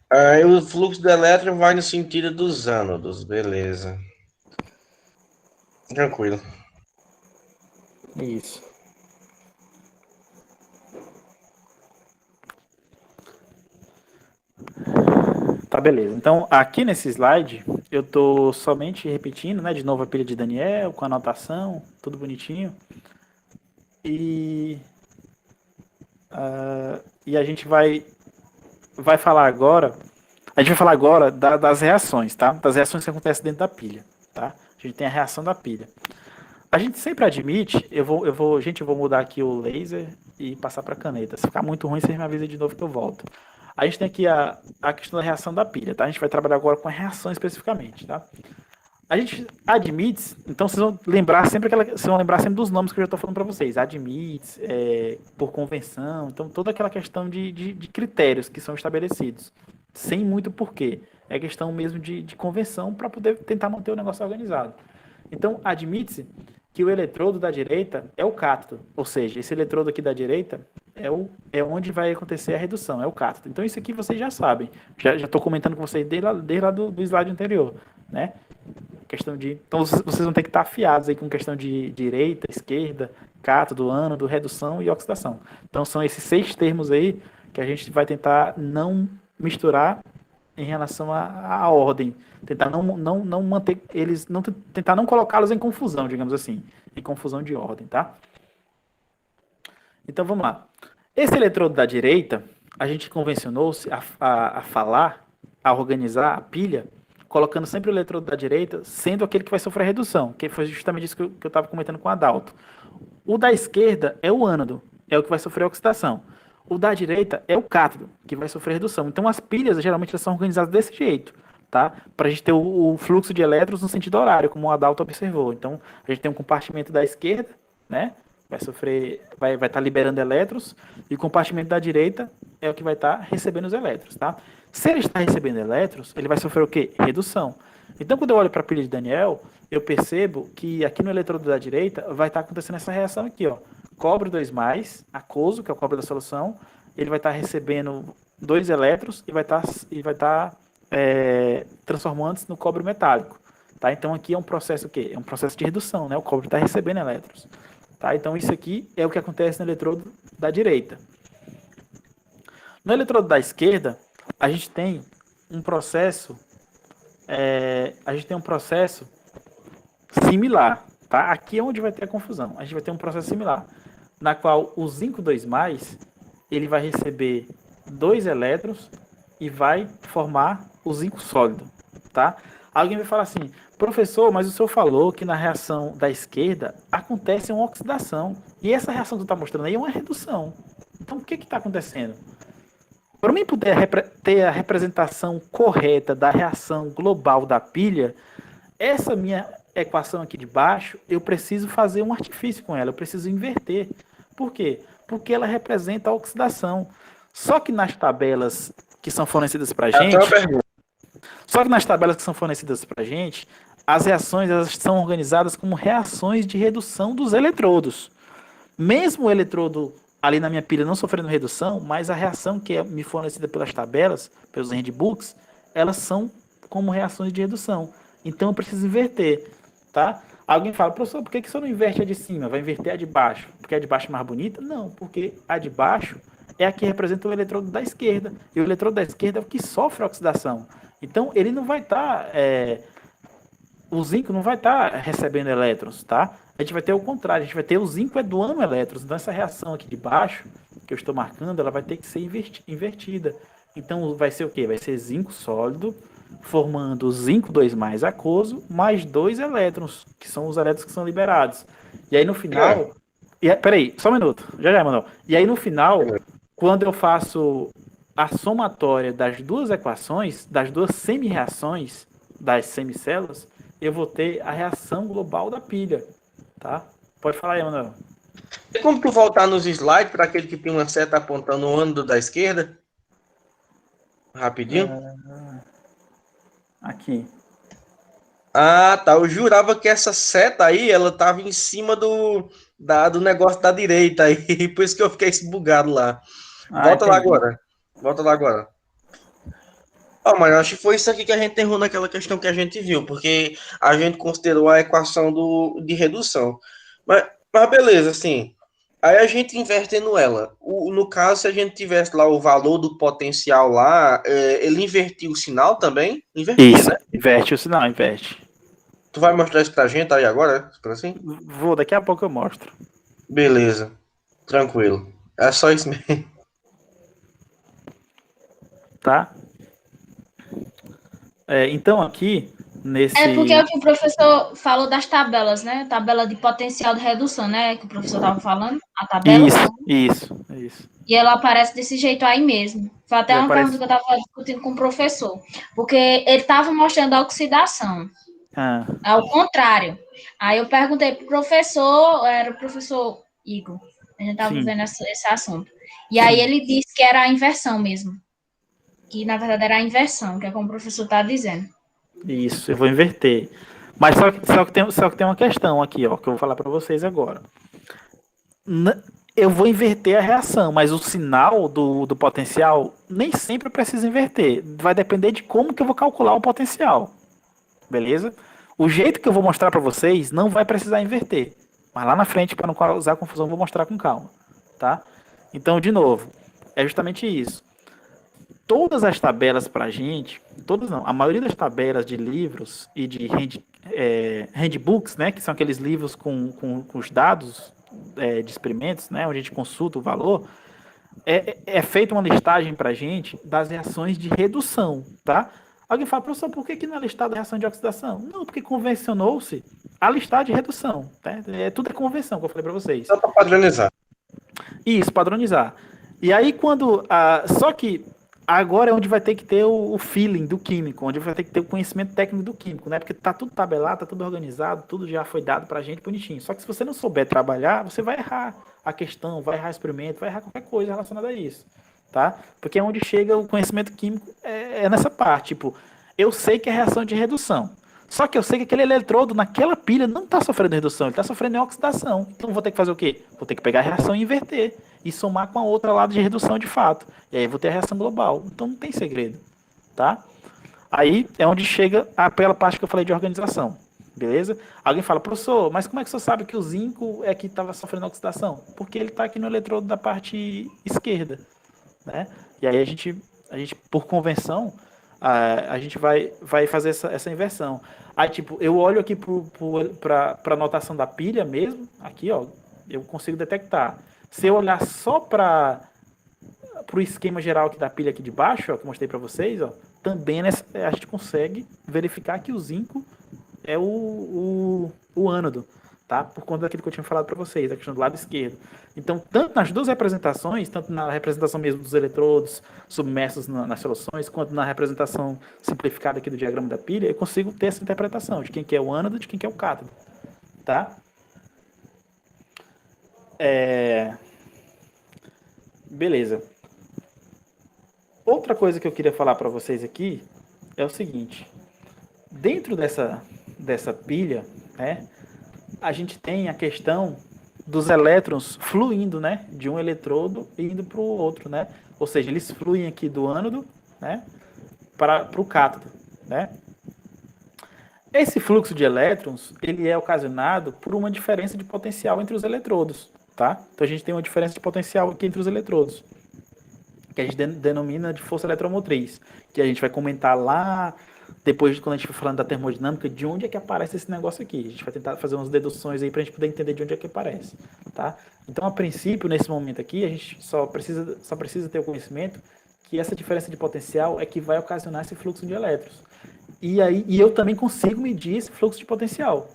Aí o fluxo do elétron vai no sentido dos ânodos, beleza. Tranquilo. Isso. Tá, beleza. Então, aqui nesse slide, eu tô somente repetindo, né, de novo a pilha de Daniel, com anotação, tudo bonitinho. E a gente vai falar agora, das reações, tá? Das reações que acontecem dentro da pilha, tá? A gente tem a reação da pilha. A gente sempre admite, eu vou mudar aqui o laser e passar para caneta. Se ficar muito ruim, vocês me avisam de novo que eu volto. A gente tem aqui a questão da reação da pilha, tá? A gente vai trabalhar agora com a reação especificamente, tá? A gente admite, então vocês vão lembrar sempre dos nomes que eu já estou falando para vocês. Admite, por convenção, então toda aquela questão de critérios que são estabelecidos, sem muito porquê. É questão mesmo de convenção para poder tentar manter o negócio organizado. Então, admite-se que o eletrodo da direita é o cátodo, ou seja, esse eletrodo aqui da direita é onde vai acontecer a redução, é o cátodo. Então, isso aqui vocês já sabem. Já estou comentando com vocês desde lá do slide anterior, né? Então, vocês vão ter que estar afiados aí com questão de direita, esquerda, cátodo, ânodo, redução e oxidação. Então, são esses 6 termos aí que a gente vai tentar não misturar em relação à ordem, tentar não manter eles, tentar não colocá-los em confusão, digamos assim, em confusão de ordem, tá? Então vamos lá. Esse eletrodo da direita, a gente convencionou-se a falar, a organizar a pilha, colocando sempre o eletrodo da direita, sendo aquele que vai sofrer redução, que foi justamente isso que eu estava comentando com o Adalto. O da esquerda é o ânodo, é o que vai sofrer oxidação. O da direita é o cátodo, que vai sofrer redução. Então, as pilhas, geralmente, elas são organizadas desse jeito, tá? Para a gente ter o fluxo de elétrons no sentido horário, como o Adalto observou. Então, a gente tem um compartimento da esquerda, né? Vai estar liberando elétrons, e o compartimento da direita é o que vai estar recebendo os elétrons, tá? Se ele está recebendo elétrons, ele vai sofrer o quê? Redução. Então, quando eu olho para a pilha de Daniel, eu percebo que aqui no eletrodo da direita vai estar acontecendo essa reação aqui, ó. cobre 2+, aquoso, que é o cobre da solução, ele vai estar recebendo 2 elétrons e vai estar transformando-se no cobre metálico. Tá? Então aqui é um processo o quê? É um processo de redução, né? O cobre está recebendo elétrons. Tá? Então isso aqui é o que acontece no eletrodo da direita. No eletrodo da esquerda, a gente tem um processo similar, tá? Aqui é onde vai ter a confusão. A gente vai ter um processo similar, na qual o zinco 2+, ele vai receber 2 elétrons e vai formar o zinco sólido, tá? Alguém vai falar assim, professor, mas o senhor falou que na reação da esquerda acontece uma oxidação. E essa reação que tu está mostrando aí é uma redução. Então, o que está acontecendo? Para mim poder ter a representação correta da reação global da pilha, essa minha equação aqui de baixo, eu preciso fazer um artifício com ela, eu preciso inverter. Por quê? Porque ela representa a oxidação. Só que nas tabelas que são fornecidas para a gente, as reações elas são organizadas como reações de redução dos eletrodos. Mesmo o eletrodo ali na minha pilha não sofrendo redução, mas a reação que é me fornecida pelas tabelas, pelos handbooks, elas são como reações de redução. Então eu preciso inverter, tá? Alguém fala, professor, por que você não inverte a de cima? Vai inverter a de baixo? Porque a de baixo é mais bonita? Não, porque a de baixo é a que representa o eletrodo da esquerda. E o eletrodo da esquerda é o que sofre oxidação. Então ele não vai estar... o zinco não vai estar recebendo elétrons, tá? A gente vai ter o contrário, a gente vai ter o zinco doando elétrons. Então essa reação aqui de baixo, que eu estou marcando, ela vai ter que ser invertida. Então vai ser o quê? Vai ser zinco sólido, formando o zinco 2+ aquoso, mais 2 elétrons, que são os elétrons que são liberados. E aí no final... peraí, só um minuto. Já, Manuel. E aí no final, quando eu faço a somatória das duas equações, das duas semi-reações das semicélulas, eu vou ter a reação global da pilha, tá? Pode falar aí, Manuel. Tem como tu voltar nos slides para aquele que tem uma seta apontando o ângulo da esquerda? Rapidinho. Aqui. Ah, tá. Eu jurava que essa seta aí, ela tava em cima do negócio da direita aí. Por isso que eu fiquei bugado lá. Volta lá agora. Volta lá agora. Mas eu acho que foi isso aqui que a gente errou naquela questão que a gente viu, porque a gente considerou a equação de redução. Mas beleza, assim. Aí a gente invertendo ela. No caso, se a gente tivesse lá o valor do potencial lá, ele invertiu o sinal também? Invertiu, isso, né? Inverte o sinal, inverte. Tu vai mostrar isso pra gente aí agora? Assim? Vou, daqui a pouco eu mostro. Beleza. Tranquilo. É só isso mesmo. Tá? Então aqui, nesse... porque o que o professor falou das tabelas, né? Tabela de potencial de redução, né? Que o professor estava falando. A tabela. Isso. E ela aparece desse jeito aí mesmo. Foi até uma pergunta que eu estava discutindo com o professor. Porque ele estava mostrando a oxidação. Ao contrário. Aí eu perguntei pro professor, era o professor Igor. A gente estava vendo esse assunto. E aí ele disse que era a inversão mesmo. Que na verdade era a inversão, que é como o professor está dizendo. Isso, eu vou inverter. Mas só que tem uma questão aqui, ó, que eu vou falar para vocês agora. Eu vou inverter a reação, mas o sinal do potencial nem sempre eu preciso inverter. Vai depender de como que eu vou calcular o potencial. Beleza? O jeito que eu vou mostrar para vocês não vai precisar inverter. Mas lá na frente, para não causar confusão, eu vou mostrar com calma. Tá? Então, de novo, é justamente isso. Todas as tabelas para a gente, todas não, a maioria das tabelas de livros e de handbooks, né, que são aqueles livros com os dados de experimentos, né, onde a gente consulta o valor, é feita uma listagem para a gente das reações de redução, tá? Alguém fala, professor, por que não é listado a reação de oxidação? Não, porque convencionou-se a listar de redução, tá? Tudo é convenção, que eu falei para vocês. Só para padronizar. Isso, padronizar. E aí só que agora é onde vai ter que ter o feeling do químico, onde vai ter que ter o conhecimento técnico do químico, né? Porque tá tudo tabelado, tá tudo organizado, tudo já foi dado pra gente bonitinho. Só que se você não souber trabalhar, você vai errar a questão, vai errar o experimento, vai errar qualquer coisa relacionada a isso, tá? Porque é onde chega o conhecimento químico, é nessa parte. Tipo, eu sei que é reação de redução. Só que eu sei que aquele eletrodo naquela pilha não está sofrendo redução, ele está sofrendo oxidação. Então eu vou ter que fazer o quê? Vou ter que pegar a reação e inverter. E somar com a outra lado de redução de fato. E aí eu vou ter a reação global. Então não tem segredo. Tá? Aí é onde chega aquela parte que eu falei de organização. Beleza? Alguém fala, professor, mas como é que você sabe que o zinco é que estava sofrendo oxidação? Porque ele está aqui no eletrodo da parte esquerda. Né? E aí a gente por convenção, a gente vai fazer essa inversão. Aí, tipo, eu olho aqui para a notação da pilha mesmo, aqui, ó, eu consigo detectar. Se eu olhar só para o esquema geral aqui da pilha aqui de baixo, ó, que eu mostrei para vocês, ó, também a gente consegue verificar que o zinco é o ânodo, tá? Por conta daquilo que eu tinha falado para vocês, a questão do lado esquerdo. Então, tanto nas duas representações, tanto na representação mesmo dos eletrodos submersos nas soluções, quanto na representação simplificada aqui do diagrama da pilha, eu consigo ter essa interpretação de quem que é o ânodo, de quem que é o cátodo, tá? Beleza. Outra coisa que eu queria falar para vocês aqui é o seguinte: dentro dessa pilha, né, a gente tem a questão dos elétrons fluindo, né, de um eletrodo e indo para o outro, né? Ou seja, eles fluem aqui do ânodo, né, para o cátodo, né? Esse fluxo de elétrons, ele é ocasionado por uma diferença de potencial entre os eletrodos, tá? Então a gente tem uma diferença de potencial aqui entre os eletrodos, que a gente denomina de força eletromotriz, que a gente vai comentar lá depois, quando a gente for falando da termodinâmica, de onde é que aparece esse negócio aqui. A gente vai tentar fazer umas deduções aí para a gente poder entender de onde é que aparece, tá? Então, a princípio, nesse momento aqui, a gente só precisa ter o conhecimento que essa diferença de potencial é que vai ocasionar esse fluxo de elétrons. E eu também consigo medir esse fluxo de potencial,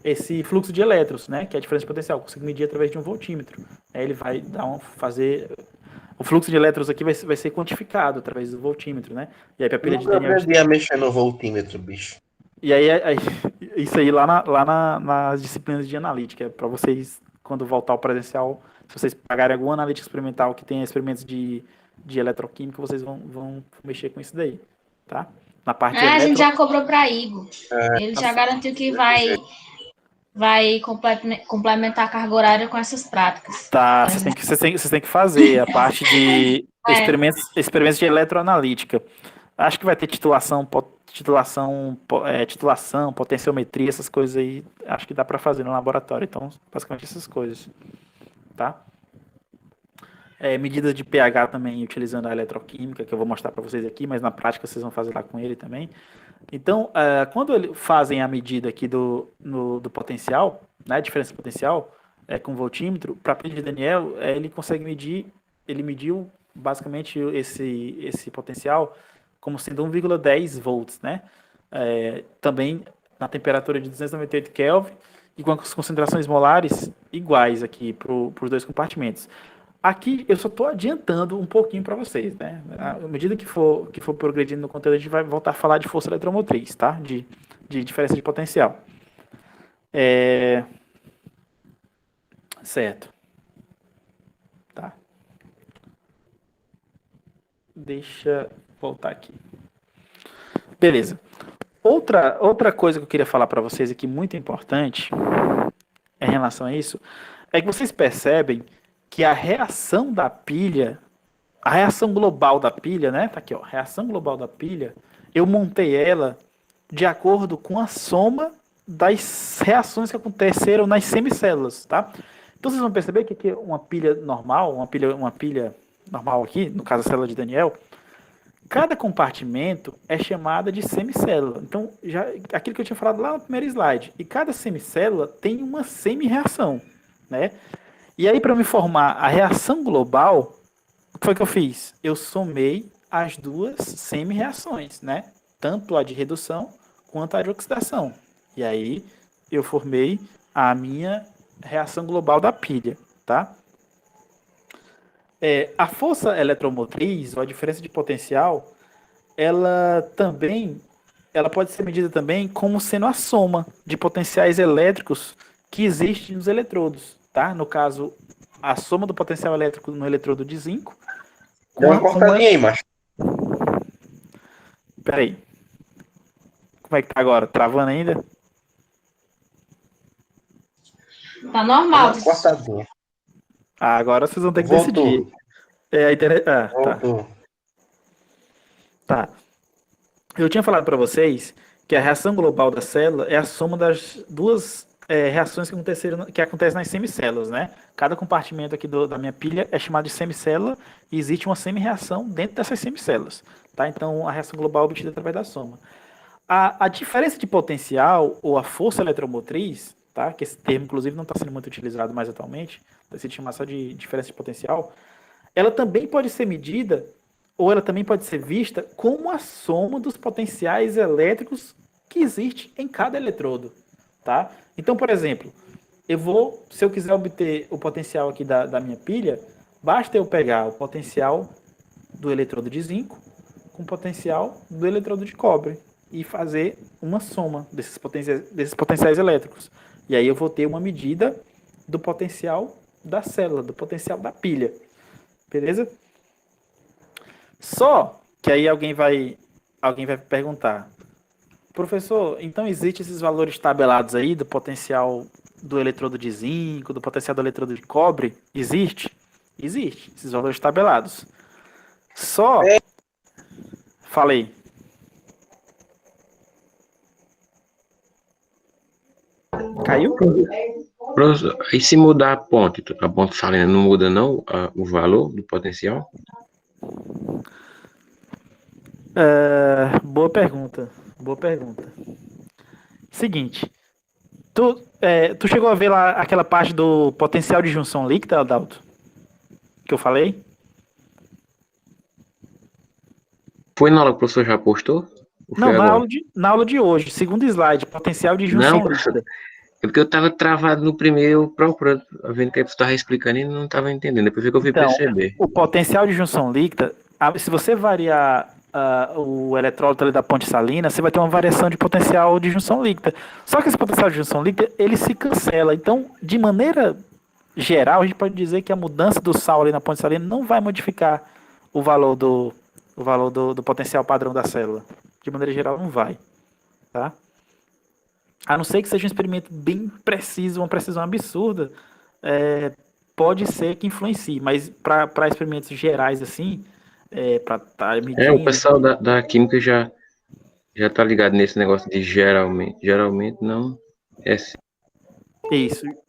esse fluxo de elétrons, né, que é a diferença de potencial, consigo medir através de um voltímetro. Ele vai fazer... O fluxo de elétrons aqui vai ser quantificado através do voltímetro, né? E aí, para a pilha de Daniel... Eu aprendi a mexer no voltímetro, bicho. E aí isso aí lá nas disciplinas de analítica, para vocês, quando voltar ao presencial, se vocês pagarem alguma analítica experimental que tenha experimentos de eletroquímica, vocês vão mexer com isso daí, tá? Na parte a gente já cobrou para Igor. Ele já garantiu que vai complementar a carga horária com essas práticas. Tá, vocês têm que fazer a parte de experimentos de eletroanalítica. Acho que vai ter titulação, potenciometria, essas coisas aí. Acho que dá para fazer no laboratório. Então, basicamente essas coisas, tá? Medidas de pH também, utilizando a eletroquímica, que eu vou mostrar para vocês aqui, mas na prática vocês vão fazer lá com ele também. Então, quando eles fazem a medida aqui do potencial, né, a diferença de potencial, com voltímetro, para a pilha de Daniel, ele consegue medir, ele mediu basicamente esse potencial como sendo 1,10 volts, né? Também na temperatura de 298 Kelvin e com as concentrações molares iguais aqui para os dois compartimentos. Aqui eu só estou adiantando um pouquinho para vocês, né? À medida que for progredindo no conteúdo, a gente vai voltar a falar de força eletromotriz, tá? De diferença de potencial. Certo. Tá. Deixa eu voltar aqui. Beleza. Outra coisa que eu queria falar para vocês aqui, muito importante, em relação a isso, é que vocês percebem que a reação da pilha, a reação global da pilha, né? Tá aqui, ó, reação global da pilha, eu montei ela de acordo com a soma das reações que aconteceram nas semicélulas, tá? Então vocês vão perceber que aqui uma pilha normal, uma pilha normal aqui, no caso a célula de Daniel, cada compartimento é chamada de semicélula. Então, aquilo que eu tinha falado lá no primeiro slide, e cada semicélula tem uma semi-reação, né? E aí, para me formar a reação global, o que foi que eu fiz? Eu somei as duas semi-reações, né? Tanto a de redução quanto a de oxidação. E aí, eu formei a minha reação global da pilha, tá? A força eletromotriz, ou a diferença de potencial, ela pode ser medida também como sendo a soma de potenciais elétricos que existe nos eletrodos. Tá? No caso, a soma do potencial elétrico no eletrodo de zinco. Deu uma cortadinha aí, macho. Peraí. Como é que tá agora? Travando ainda? Tá normal. Cortadinho. Agora vocês vão ter que Voltou. decidir. É a internet. Tá. Voltou. Tá. Eu tinha falado para vocês que a reação global da célula é a soma das duas reações que acontecem nas semicélulas, né? Cada compartimento aqui da minha pilha é chamado de semicélula e existe uma semi-reação dentro dessas semicélulas, tá? Então, a reação global é obtida através da soma. A diferença de potencial ou a força eletromotriz, tá? Que esse termo, inclusive, não está sendo muito utilizado mais atualmente, vai se chamar só de diferença de potencial, ela também pode ser medida ou ela também pode ser vista como a soma dos potenciais elétricos que existe em cada eletrodo, tá? Então, por exemplo, se eu quiser obter o potencial aqui da minha pilha, basta eu pegar o potencial do eletrodo de zinco com o potencial do eletrodo de cobre e fazer uma soma desses potenciais elétricos. E aí eu vou ter uma medida do potencial da célula, do potencial da pilha. Beleza? Só que aí alguém vai perguntar, professor, então existem esses valores tabelados aí do potencial do eletrodo de zinco, do potencial do eletrodo de cobre? Existe? Existe, esses valores tabelados. Só... Falei. Caiu? Professor, e se mudar a ponte salina, não muda não o valor do potencial? Boa pergunta. Boa pergunta. Seguinte, tu chegou a ver lá aquela parte do potencial de junção líquida, Adalto? Que eu falei? Foi na aula que o professor já postou? Ou Não, foi agora? na aula de hoje, segundo slide, potencial de junção Não, professor. líquida. É porque eu estava travado no primeiro, procurando, vendo que você estava explicando e não estava entendendo. Depois que eu fui Então, perceber. o potencial de junção líquida, se você variar o eletrólito ali da ponte salina, você vai ter uma variação de potencial de junção líquida. Só que esse potencial de junção líquida, ele se cancela. Então, de maneira geral, a gente pode dizer que a mudança do sal ali na ponte salina não vai modificar o valor do potencial padrão da célula. De maneira geral, não vai. Tá? A não ser que seja um experimento bem preciso, uma precisão absurda, pode ser que influencie, mas para experimentos gerais assim, para estar medindo... O pessoal da química já tá ligado nesse negócio de geralmente. Geralmente não é assim.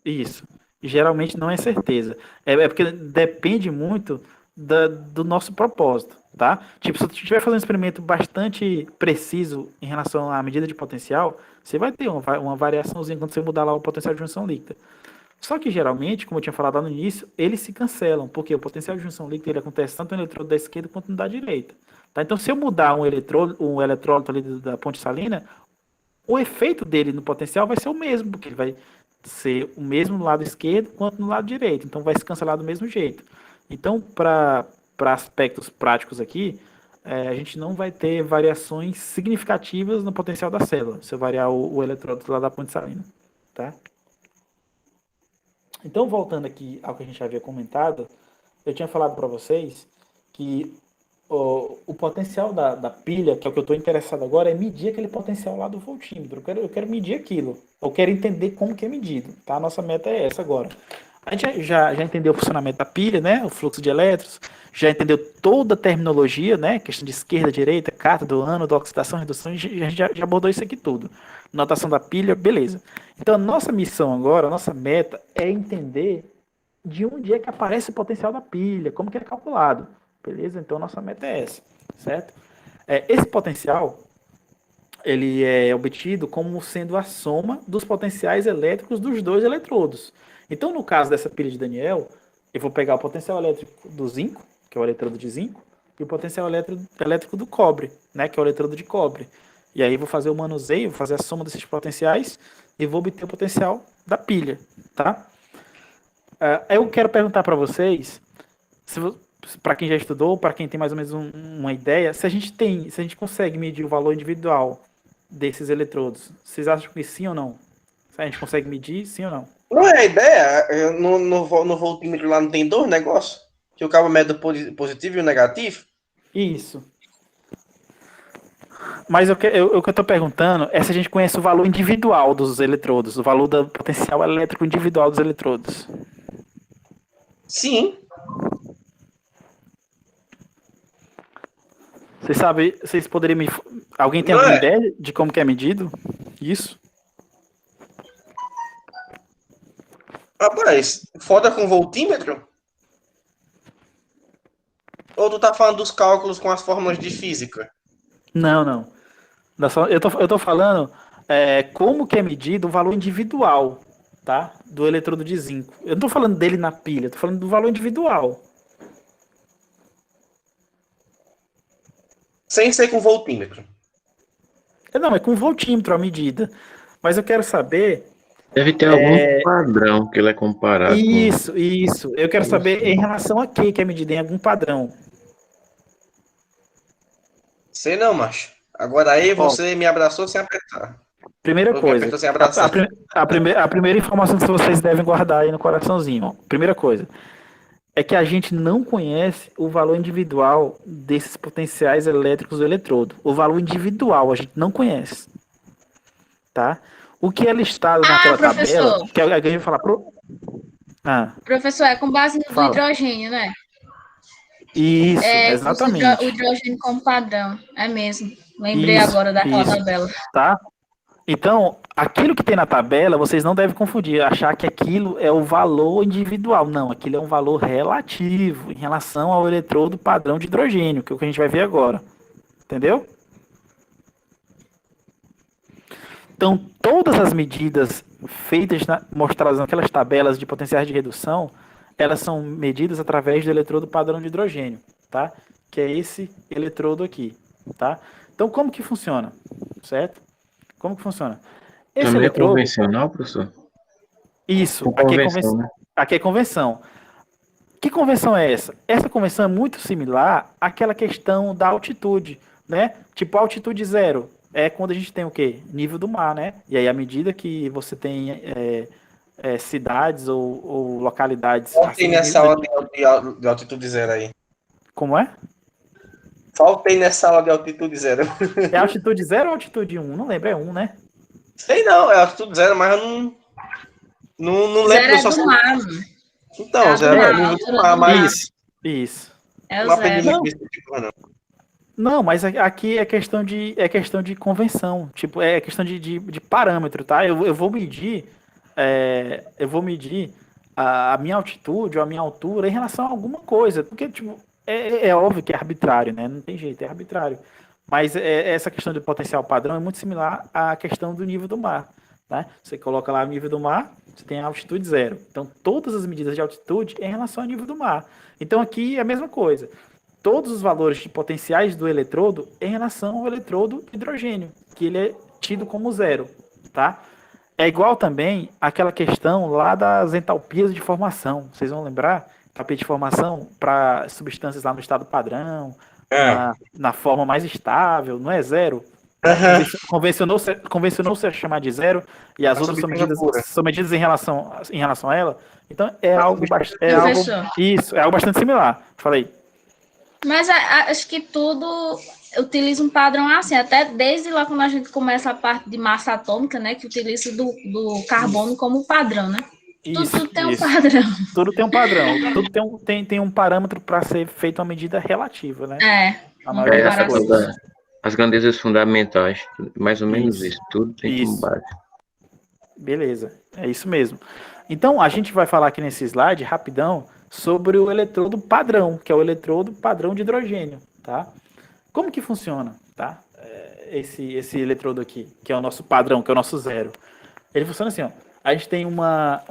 Isso. Geralmente não é certeza. É porque depende muito do nosso propósito, tá? Tipo, se você estiver fazendo um experimento bastante preciso em relação à medida de potencial, você vai ter uma variaçãozinha quando você mudar lá o potencial de junção líquida. Só que geralmente, como eu tinha falado lá no início, eles se cancelam, porque o potencial de junção líquida ele acontece tanto no eletrodo da esquerda quanto no da direita. Tá? Então, se eu mudar um eletrólito ali da ponte salina, o efeito dele no potencial vai ser o mesmo, porque ele vai ser o mesmo no lado esquerdo quanto no lado direito. Então, vai se cancelar do mesmo jeito. Então, para aspectos práticos aqui, a gente não vai ter variações significativas no potencial da célula, se eu variar o eletrodo lá da ponte salina. Tá? Então, voltando aqui ao que a gente havia comentado, eu tinha falado para vocês que o potencial da pilha, que é o que eu estou interessado agora, é medir aquele potencial lá do voltímetro. Eu quero medir aquilo. Eu quero entender como que é medido. Tá? A nossa meta é essa agora. A gente já entendeu o funcionamento da pilha, né? O fluxo de elétrons, já entendeu toda a terminologia, né? Questão de esquerda, direita, cátodo, ânodo, oxidação, redução, a gente já abordou isso aqui tudo. Notação da pilha, beleza. Então, a nossa missão agora, a nossa meta é entender de onde é que aparece o potencial da pilha, como que é calculado. Beleza? Então, a nossa meta é essa, certo? Esse potencial, ele é obtido como sendo a soma dos potenciais elétricos dos dois eletrodos. Então, no caso dessa pilha de Daniel, eu vou pegar o potencial elétrico do zinco, que é o eletrodo de zinco, e o potencial elétrico do cobre, né, que é o eletrodo de cobre. E aí vou fazer o manuseio, vou fazer a soma desses potenciais e vou obter o potencial da pilha, tá? Eu quero perguntar para vocês, para quem já estudou, para quem tem mais ou menos uma ideia, se a gente consegue medir o valor individual desses eletrodos. Vocês acham que sim ou não? Se a gente consegue medir, sim ou não? Não é a ideia? No voltímetro lá não tem dois negócios? Que o cabo mede o positivo e o negativo? Isso. Mas o que eu tô perguntando é se a gente conhece o valor individual dos eletrodos, o valor do potencial elétrico individual dos eletrodos. Sim. Vocês poderiam me... Alguém tem Não alguma é? ideia de como que é medido isso? Rapaz, foda com voltímetro? Ou tu tá falando dos cálculos com as fórmulas de física? Não. Eu tô falando como que é medido o valor individual, tá? Do eletrodo de zinco. Eu não tô falando dele na pilha, eu tô falando do valor individual. Sem ser com voltímetro. Não, é com voltímetro a medida. Mas eu quero saber... Deve ter algum padrão que ele é comparado com. Isso. Eu quero saber em relação a que é medido em algum padrão. Sei não, macho. Agora aí Ó, você me abraçou sem apertar. primeira Ou me coisa, apertou sem abraçar. a primeira informação que vocês devem guardar aí no coraçãozinho. Ó. Primeira coisa, é que a gente não conhece o valor individual desses potenciais elétricos do eletrodo. O valor individual a gente não conhece. Tá? O que é listado naquela professor. tabela, que alguém vai falar... Professor, é com base no Fala. hidrogênio, né? Isso, Usa exatamente. o hidrogênio como padrão. É mesmo. Lembrei agora daquela tabela. Tá? Então, aquilo que tem na tabela, vocês não devem confundir, achar que aquilo é o valor individual. Não, aquilo é um valor relativo em relação ao eletrodo padrão de hidrogênio, que é o que a gente vai ver agora. Entendeu? Então, todas as medidas feitas, mostradas naquelas tabelas de potenciais de redução, elas são medidas através do eletrodo padrão de hidrogênio, tá? Que é esse eletrodo aqui, tá? Então, como que funciona? Certo? Como que funciona? Esse Também eletrodo... é convencional, professor? Isso, Com convenção, né? aqui é convenção. Que convenção é essa? Essa convenção é muito similar àquela questão da altitude, né? Tipo, altitude zero é quando a gente tem o quê? Nível do mar, né? E aí, à medida que você tem cidades ou localidades... Faltei acima do nessa nível aula de altitude zero aí. Como é? Faltei nessa aula de altitude zero. É altitude zero ou altitude 1? Não lembro, é 1, né? Sei não, é altitude zero, mas eu não lembro. Zero Eu é só do sei. mar, mano. Então, zero é nível do mar, mas Isso. É o não aprendi zero. muito isso, não. Não, mas aqui é questão de convenção, tipo, é questão de parâmetro, tá? Eu vou medir a minha altitude ou a minha altura em relação a alguma coisa, porque tipo, é óbvio que é arbitrário, né? Não tem jeito, é arbitrário. Mas essa questão do potencial padrão é muito similar à questão do nível do mar, né? Você coloca lá o nível do mar, você tem a altitude zero. Então, todas as medidas de altitude é em relação ao nível do mar. Então, aqui é a mesma coisa. Todos os valores de potenciais do eletrodo em relação ao eletrodo hidrogênio, que ele é tido como zero, tá? É igual também aquela questão lá das entalpias de formação. Vocês vão lembrar? Entalpia de formação para substâncias lá no estado padrão, na forma mais estável, não é zero? Convencionou-se a chamar de zero e as outras são medidas em relação a ela. Então é algo bastante similar. Falei. Mas acho que tudo utiliza um padrão assim, até desde lá quando a gente começa a parte de massa atômica, né, que utiliza do carbono como padrão, né? Tudo tem um padrão. Tudo tem um padrão. Tudo tem um parâmetro para ser feita uma medida relativa, né? As grandezas fundamentais, mais ou menos isso. Tudo tem como base. Beleza, é isso mesmo. Então, a gente vai falar aqui nesse slide, rapidão, sobre o eletrodo padrão, que é o eletrodo padrão de hidrogênio, tá? Como que funciona, tá? Esse eletrodo aqui, que é o nosso padrão, que é o nosso zero. Ele funciona assim, ó. A gente tem uma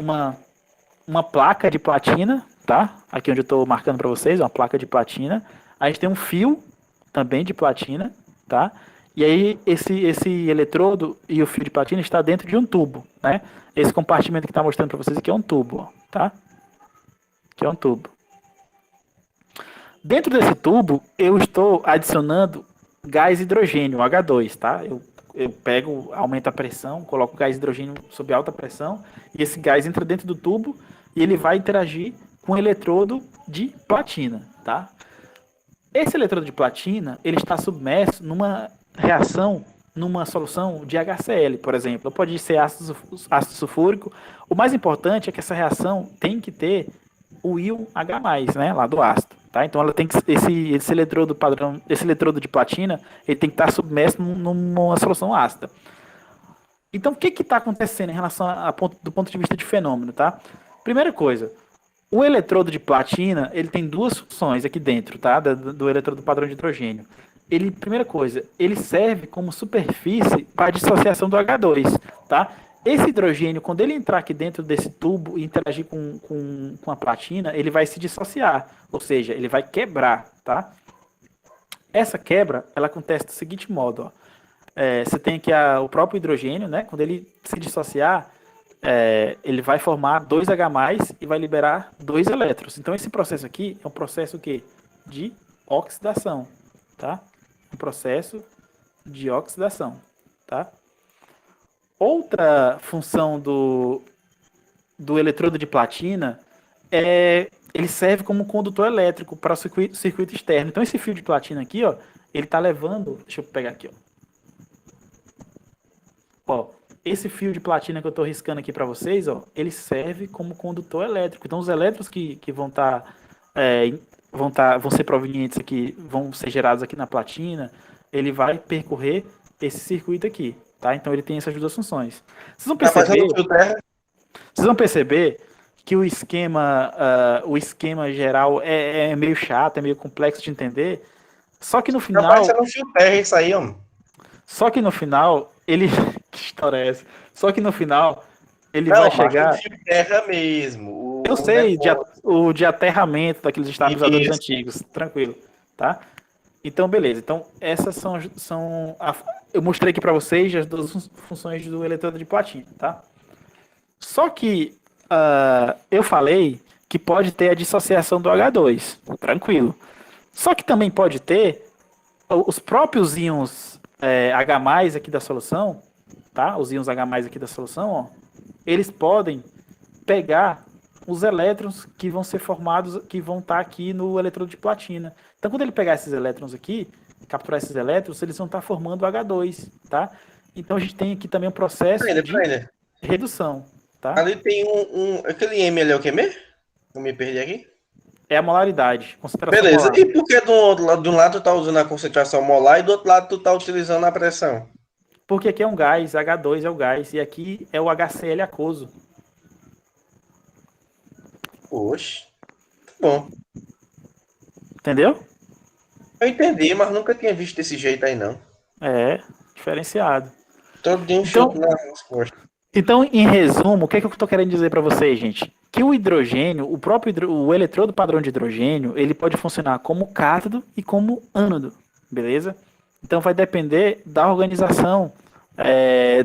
placa de platina, tá? Aqui onde eu estou marcando para vocês, uma placa de platina. A gente tem um fio também de platina, tá? E aí esse eletrodo e o fio de platina está dentro de um tubo, né? Esse compartimento que está mostrando para vocês aqui é um tubo, ó, tá? Que é um tubo. Dentro desse tubo, eu estou adicionando gás hidrogênio, H2, tá? Eu pego, aumento a pressão, coloco o gás hidrogênio sob alta pressão, e esse gás entra dentro do tubo e ele vai interagir com o eletrodo de platina, tá? Esse eletrodo de platina, ele está submerso reação numa solução de HCl, por exemplo. Pode ser ácido sulfúrico. O mais importante é que essa reação tem que ter o íon H+, né, lá do ácido, tá? Então ela tem que esse eletrodo padrão, esse eletrodo de platina, ele tem que estar submerso numa solução ácida. Então o que está acontecendo em relação do ponto de vista de fenômeno, tá? Primeira coisa, o eletrodo de platina, ele tem duas funções aqui dentro, tá? Do eletrodo padrão de hidrogênio. Primeira coisa, ele serve como superfície para a dissociação do H2, tá? Esse hidrogênio, quando ele entrar aqui dentro desse tubo e interagir com a platina, ele vai se dissociar, ou seja, ele vai quebrar, tá? Essa quebra, ela acontece do seguinte modo, ó. Você tem aqui o próprio hidrogênio, né? Quando ele se dissociar, ele vai formar 2H+, e vai liberar 2 elétrons. Então, esse processo aqui é um processo de oxidação, tá? Um processo de oxidação, tá? Outra função do eletrodo de platina ele serve como condutor elétrico para o circuito externo. Então, esse fio de platina aqui, ó, ele está levando... Deixa eu pegar aqui, ó. Esse fio de platina que eu estou riscando aqui para vocês, ó, ele serve como condutor elétrico. Então, os elétrons que vão ser provenientes aqui, vão ser gerados aqui na platina, ele vai percorrer esse circuito aqui, tá? Então, ele tem essas duas funções. Vocês vão perceber que o esquema geral é meio chato, é meio complexo de entender. Só que no final... Rapaz, você não fio terra isso aí, ó. Só que no final, ele... Que história é essa? Só que no final, ele vai chegar... Não, fio terra mesmo. Eu sei, o de aterramento daqueles estabilizadores antigos. Tranquilo, tá? Então, beleza. Então, essas eu mostrei aqui para vocês as duas funções do eletrodo de platina, tá? Só que eu falei que pode ter a dissociação do H2. Tranquilo. Só que também pode ter os próprios íons H+ aqui da solução, tá? Os íons H+ aqui da solução, ó, eles podem pegar os elétrons que vão ser formados, que vão estar aqui no eletrodo de platina. Então, quando ele pegar esses elétrons aqui, capturar esses elétrons, eles vão estar formando H2, tá? Então, a gente tem aqui também um processo de redução, tá? Ali tem aquele M ali é o que mesmo? Eu me perdi aqui. É a molaridade, concentração Beleza, molar. e por que de um lado tu tá usando a concentração molar e do outro lado tu tá utilizando a pressão? Porque aqui é um gás, H2 é o gás, e aqui é o HCl aquoso. Oxe, bom. Entendeu? Eu entendi, mas nunca tinha visto desse jeito aí, não. É, diferenciado. Todo dia um chute na resposta. Então, em resumo, o que é que eu estou querendo dizer para vocês, gente? Que o hidrogênio, o eletrodo padrão de hidrogênio, ele pode funcionar como cátodo e como ânodo, beleza? Então, vai depender da organização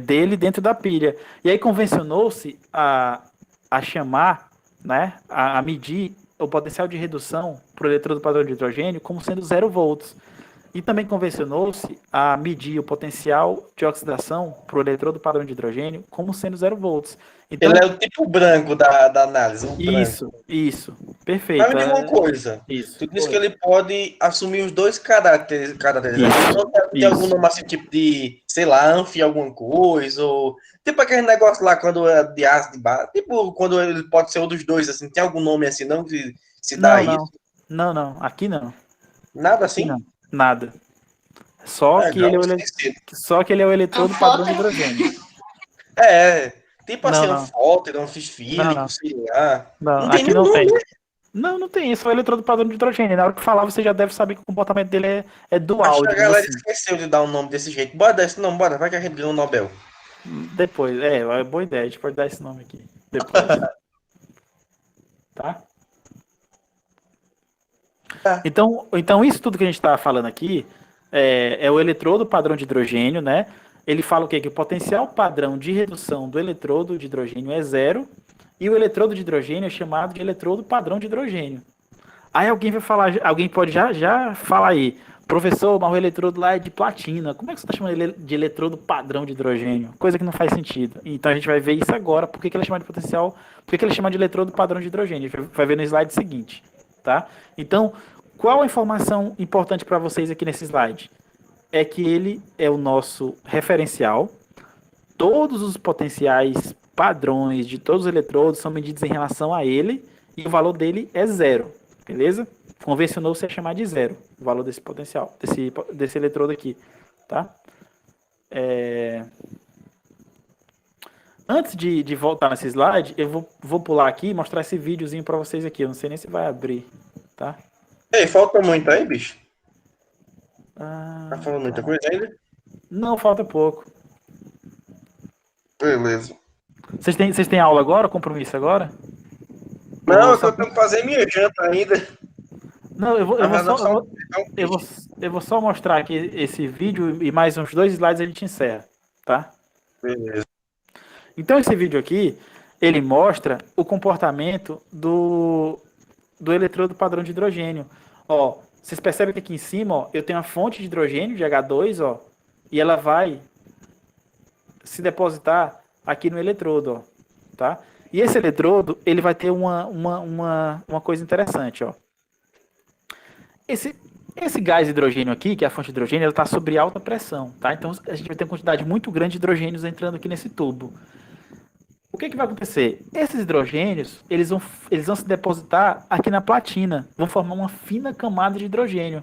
dele dentro da pilha. E aí, convencionou-se a chamar, né, a medir o potencial de redução para o eletrodo padrão de hidrogênio como sendo 0 volts. E também convencionou-se a medir o potencial de oxidação para o eletrodo padrão de hidrogênio como sendo 0 volts. Então, ele é o tipo branco da análise. Isso. Perfeito. Mas me diga uma coisa. Tu disse que ele pode assumir os dois caracteres. Tem algum nome assim, tipo de, sei lá, anfi alguma coisa, ou tipo aquele negócio lá quando é de ácido de base. Tipo, quando ele pode ser um dos dois, assim, tem algum nome assim, não? Que se dá isso? Não. Aqui não. Nada assim? Não. Nada. Só que ele é o eletrodo padrão de hidrogênio. Tipo assim, um fótero, um fisfílico, sei lá. Não aqui não tem. Não tem. Esse é o eletrodo padrão de hidrogênio. Na hora que falar, você já deve saber que o comportamento dele é dual. Acho que a galera esqueceu de dar um nome desse jeito. Bora dar esse nome, bora. Vai que a gente ganha um Nobel. Depois, é boa ideia. A gente pode dar esse nome aqui. Depois. Tá? Então, isso tudo que a gente está falando aqui é o eletrodo padrão de hidrogênio, né? Ele fala o quê? Que o potencial padrão de redução do eletrodo de hidrogênio é 0 e o eletrodo de hidrogênio é chamado de eletrodo padrão de hidrogênio. Aí alguém pode já falar aí, professor, mas o eletrodo lá é de platina. Como é que você está chamando ele de eletrodo padrão de hidrogênio? Coisa que não faz sentido. Então a gente vai ver isso agora. Por que ele é chamado de potencial? Por que ele é chamado de eletrodo padrão de hidrogênio? A gente vai ver no slide seguinte. Tá? Então, qual a informação importante para vocês aqui nesse slide? é que ele é o nosso referencial. Todos os potenciais padrões de todos os eletrodos são medidos em relação a ele e o valor dele é zero, beleza? Convencionou-se a chamar de zero o valor desse potencial, desse eletrodo aqui, tá? Antes de voltar nesse slide, eu vou pular aqui e mostrar esse videozinho para vocês aqui. Eu não sei nem se vai abrir, tá? Ei, falta muito aí, bicho? Ah, Tá falando muita coisa ainda? não, falta pouco. Beleza. Vocês têm aula agora, compromisso agora? Não, Ou eu tô tentando fazer minha janta ainda. Não, Eu eu vou só mostrar aqui esse vídeo e mais uns 2 slides a gente encerra, tá? Beleza. Então esse vídeo aqui, ele mostra o comportamento do eletrodo padrão de hidrogênio. Ó, vocês percebem que aqui em cima, ó, eu tenho uma fonte de hidrogênio, de H2, ó, e ela vai se depositar aqui no eletrodo, ó, tá? E esse eletrodo, ele vai ter uma coisa interessante, ó. Esse gás hidrogênio aqui, que é a fonte de hidrogênio, ela está sob alta pressão, tá? Então a gente vai ter uma quantidade muito grande de hidrogênios entrando aqui nesse tubo. O que vai acontecer? Esses hidrogênios, eles vão se depositar aqui na platina, vão formar uma fina camada de hidrogênio.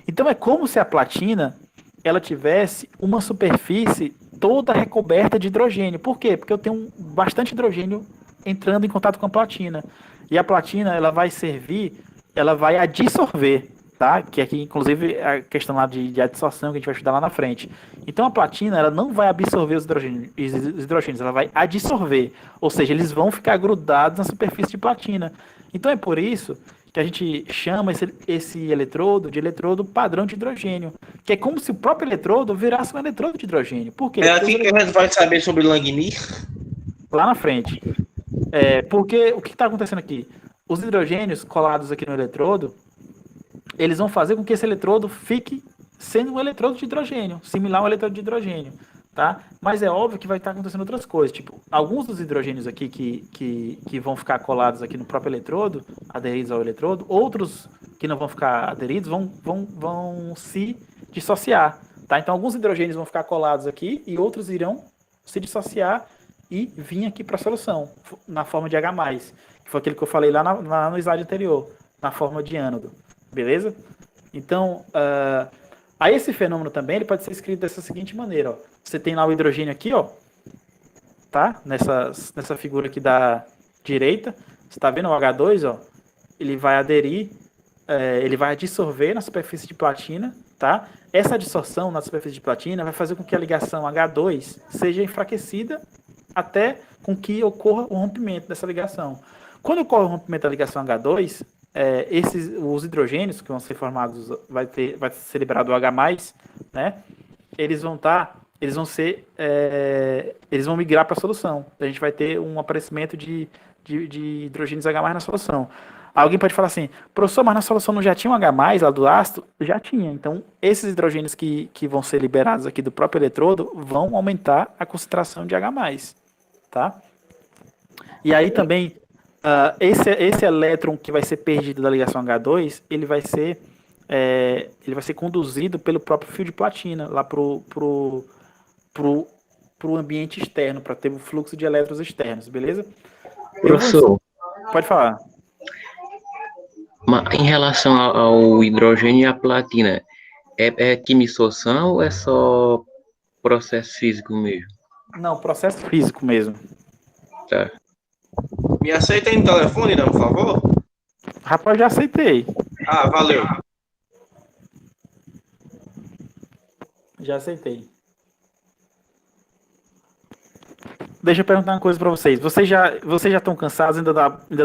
Então é como se a platina ela tivesse uma superfície toda recoberta de hidrogênio. Por quê? Porque eu tenho bastante hidrogênio entrando em contato com a platina. E a platina ela vai servir, ela vai adsorver, tá? Que aqui, inclusive, é a questão lá de adsorção que a gente vai estudar lá na frente. Então, a platina, ela não vai absorver os hidrogênios, ela vai adsorver. Ou seja, eles vão ficar grudados na superfície de platina. Então, é por isso que a gente chama esse eletrodo de eletrodo padrão de hidrogênio. Que é como se o próprio eletrodo virasse um eletrodo de hidrogênio. Por quê? É aqui que a gente vai saber sobre Langmuir. Lá na frente. Porque o que está acontecendo aqui? Os hidrogênios colados aqui no eletrodo, eles vão fazer com que esse eletrodo fique sendo um eletrodo de hidrogênio, similar ao eletrodo de hidrogênio, tá? Mas é óbvio que vai estar acontecendo outras coisas, tipo, alguns dos hidrogênios aqui que vão ficar colados aqui no próprio eletrodo, aderidos ao eletrodo, outros que não vão ficar aderidos vão se dissociar, tá? Então alguns hidrogênios vão ficar colados aqui e outros irão se dissociar e vir aqui para a solução, na forma de H+, que foi aquele que eu falei lá no slide anterior, na forma de ânodo. Beleza? Então, aí esse fenômeno também ele pode ser escrito dessa seguinte maneira. Ó. Você tem lá o hidrogênio aqui, ó, tá? Nessa figura aqui da direita. Você está vendo o H2? Ó, ele vai aderir, ele vai adsorver na superfície de platina. Tá? Essa adsorção na superfície de platina vai fazer com que a ligação H2 seja enfraquecida até com que ocorra o rompimento dessa ligação. Quando ocorre o rompimento da ligação H2, os hidrogênios que vão ser formados, vai ser liberado o H+, né? Eles vão migrar para a solução. A gente vai ter um aparecimento de hidrogênios H+ na solução. Alguém pode falar assim, professor, mas na solução não já tinha um H+, lá do ácido? Já tinha. Então, esses hidrogênios que vão ser liberados aqui do próprio eletrodo vão aumentar a concentração de H+, tá? E aí também, esse elétron que vai ser perdido da ligação H2, ele vai ser conduzido pelo próprio fio de platina lá pro ambiente externo, para ter o fluxo de elétrons externos, beleza? Professor, pode falar. Em relação ao hidrogênio e à platina, é quimissociação ou é só processo físico mesmo? Não, processo físico mesmo. Tá. Me aceita aí no telefone, não, por favor? Rapaz, já aceitei. Ah, valeu. Já aceitei. Deixa eu perguntar uma coisa para vocês. Vocês já estão cansados? Ainda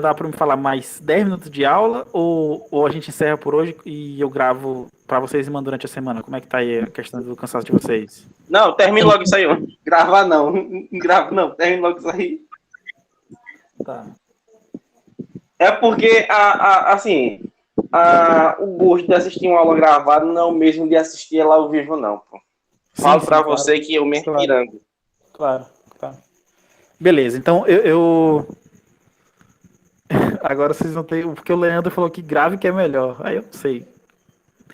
dá para me falar mais 10 minutos de aula? Ou a gente encerra por hoje e eu gravo para vocês e mando durante a semana? Como é que tá aí a questão do cansaço de vocês? Não, termina logo isso aí. Gravar não. Grava não. Termina logo isso aí. Tá. É porque, assim, o gosto de assistir uma aula gravada não é o mesmo de assistir ela ao vivo, não. Pô. Falo pra claro. você que eu mesmo pirando. Claro. Beleza, então eu agora vocês vão ter. Porque o Leandro falou que grave que é melhor. Aí eu não sei.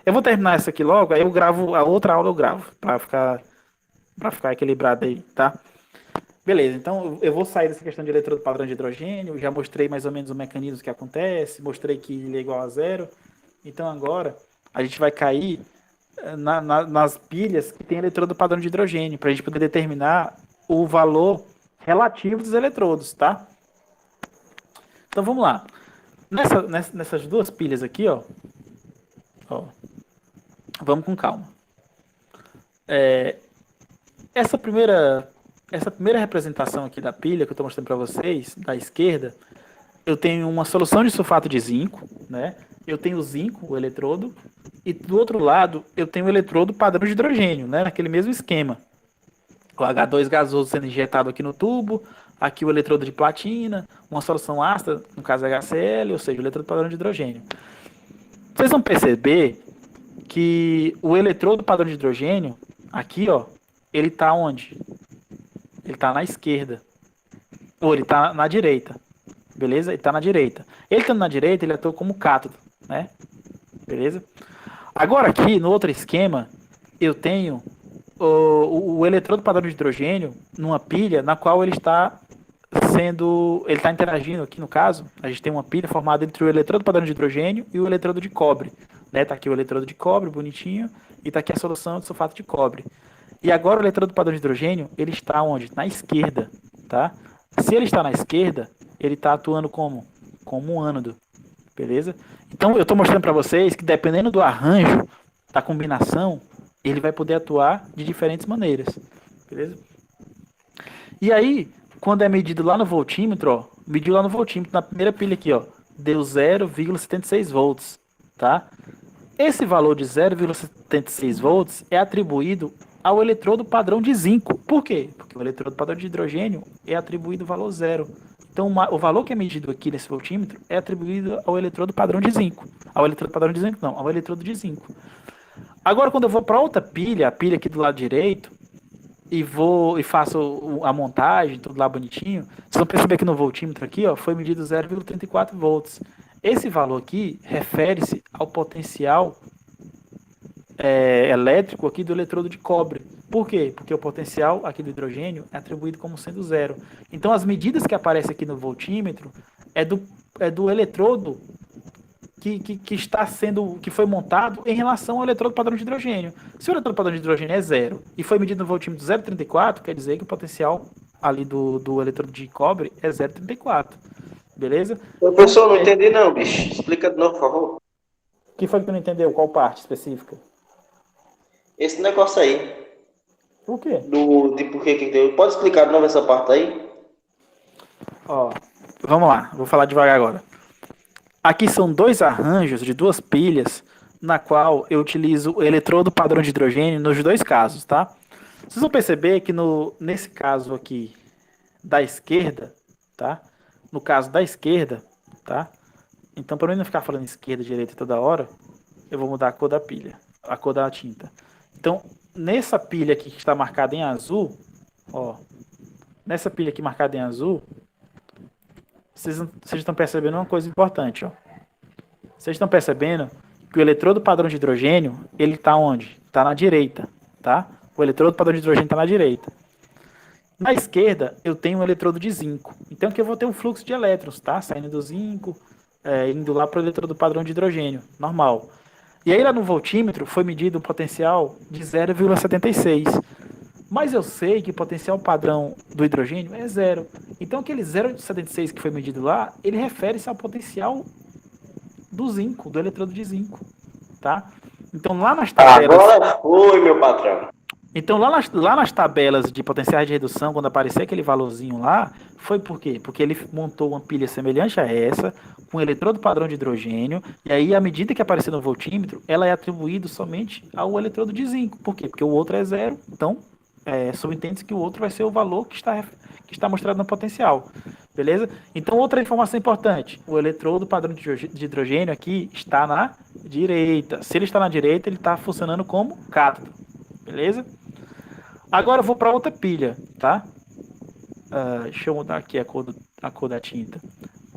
Eu vou terminar essa aqui logo, aí eu gravo a outra aula, eu gravo, para ficar equilibrado aí, tá? Beleza, então eu vou sair dessa questão de eletrodo padrão de hidrogênio, já mostrei mais ou menos o mecanismo que acontece, mostrei que ele é igual a zero. Então agora a gente vai cair nas pilhas que tem eletrodo padrão de hidrogênio, para a gente poder determinar o valor relativo dos eletrodos, tá? Então vamos lá. Nessas duas pilhas aqui, ó, vamos com calma. Essa primeira representação aqui da pilha que eu estou mostrando para vocês, da esquerda, eu tenho uma solução de sulfato de zinco, né? Eu tenho o zinco, o eletrodo, e do outro lado eu tenho o eletrodo padrão de hidrogênio, né? Naquele mesmo esquema. O H2 gasoso sendo injetado aqui no tubo, aqui o eletrodo de platina, uma solução ácida, no caso HCl, ou seja, o eletrodo padrão de hidrogênio. Vocês vão perceber que o eletrodo padrão de hidrogênio, aqui, ó, ele está onde? Ele está na esquerda. Ou ele está na direita. Beleza? Ele está na direita. Ele estando na direita, ele atua como cátodo, né? Beleza? Agora aqui, no outro esquema, eu tenho o eletrodo padrão de hidrogênio numa pilha na qual ele está interagindo aqui no caso, a gente tem uma pilha formada entre o eletrodo padrão de hidrogênio e o eletrodo de cobre, né? Tá aqui o eletrodo de cobre, bonitinho, e tá aqui a solução de sulfato de cobre. E agora o eletrodo padrão de hidrogênio, ele está onde? Na esquerda, tá? Se ele está na esquerda, ele está atuando como um ânodo, beleza? Então eu estou mostrando para vocês que dependendo do arranjo, da combinação, ele vai poder atuar de diferentes maneiras, beleza? E aí, quando é medido lá no voltímetro, ó, mediu lá no voltímetro, na primeira pilha aqui, ó, deu 0,76 volts, tá? Esse valor de 0,76 volts é atribuído ao eletrodo padrão de zinco. Por quê? Porque o eletrodo padrão de hidrogênio é atribuído valor zero. Então, o valor que é medido aqui nesse voltímetro é atribuído ao eletrodo padrão de zinco. Ao eletrodo padrão de zinco, não, ao eletrodo de zinco. Agora, quando eu vou para outra pilha, a pilha aqui do lado direito, e faço a montagem, tudo lá bonitinho, vocês vão perceber que no voltímetro aqui, ó, foi medido 0,34 volts. Esse valor aqui refere-se ao potencial elétrico aqui do eletrodo de cobre. Por quê? Porque o potencial aqui do hidrogênio é atribuído como sendo zero. Então, as medidas que aparecem aqui no voltímetro é do eletrodo que foi montado em relação ao eletrodo padrão de hidrogênio. Se o eletrodo padrão de hidrogênio é zero e foi medido no voltímetro 0,34, quer dizer que o potencial ali do eletrodo de cobre é 0,34. Beleza? Professor, não entendi não, bicho. Explica de novo, por favor. O que foi que tu não entendeu? Qual parte específica? Esse negócio aí. Por quê? De por que deu. Pode explicar de novo essa parte aí? Ó, vamos lá. Vou falar devagar agora. Aqui são dois arranjos de duas pilhas, na qual eu utilizo o eletrodo padrão de hidrogênio nos dois casos, tá? Vocês vão perceber que nesse caso aqui da esquerda, tá? No caso da esquerda, tá? Então, para mim não ficar falando esquerda, direita toda hora, eu vou mudar a cor da pilha, a cor da tinta. Então, nessa pilha aqui que está marcada em azul, ó, nessa pilha aqui marcada em azul, vocês estão percebendo uma coisa importante, ó. Vocês estão percebendo que o eletrodo padrão de hidrogênio, ele está onde? Está na direita, tá? O eletrodo padrão de hidrogênio está na direita. Na esquerda, eu tenho um eletrodo de zinco. Então, aqui eu vou ter um fluxo de elétrons, tá? Saindo do zinco, indo lá para o eletrodo padrão de hidrogênio, normal. E aí, lá no voltímetro, foi medido o potencial de 0,76. Mas eu sei que o potencial padrão do hidrogênio é zero. Então, aquele 0,76 que foi medido lá, ele refere-se ao potencial do zinco, do eletrodo de zinco, tá? Então, lá nas tabelas... Agora foi, meu patrão. Então, lá nas tabelas de potenciais de redução, quando aparecer aquele valorzinho lá, foi por quê? Porque ele montou uma pilha semelhante a essa, com eletrodo padrão de hidrogênio, e aí, à medida que aparecer no voltímetro, ela é atribuída somente ao eletrodo de zinco. Por quê? Porque o outro é zero, então... subentende-se que o outro vai ser o valor que está mostrado no potencial, beleza? Então, outra informação importante, o eletrodo padrão de hidrogênio aqui está na direita. Se ele está na direita, ele está funcionando como cátodo, beleza? Agora eu vou para outra pilha, tá? Deixa eu mudar aqui a cor da tinta.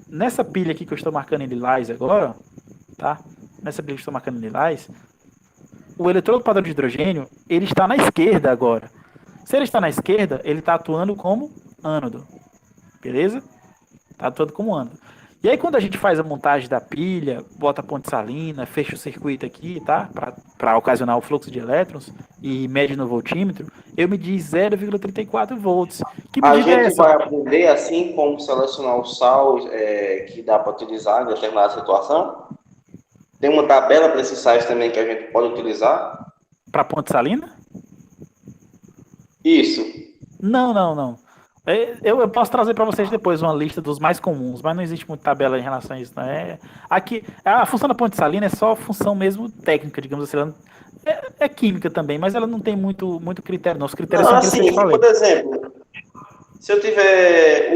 Nessa pilha aqui que eu estou marcando em lilás agora, tá? Nessa pilha que eu estou marcando em lilás, o eletrodo padrão de hidrogênio, ele está na esquerda agora. Se ele está na esquerda, ele está atuando como ánodo. Beleza? Está atuando como ánodo. E aí, quando a gente faz a montagem da pilha, bota a ponte salina, fecha o circuito aqui, tá? Para ocasionar o fluxo de elétrons e mede no voltímetro, eu medi 0,34 volts. Que A medida é gente essa? vai aprender assim como selecionar o sal que dá para utilizar em determinada situação? Tem uma tabela para esses sais também que a gente pode utilizar? Para ponte salina? Isso. Não. Eu posso trazer para vocês depois uma lista dos mais comuns, mas não existe muita tabela em relação a isso. Né? Aqui, a função da ponte salina é só função mesmo técnica, digamos assim. É química também, mas ela não tem muito critério, não. Os critérios são aqueles que eu te Assim, falei. por exemplo, se eu tiver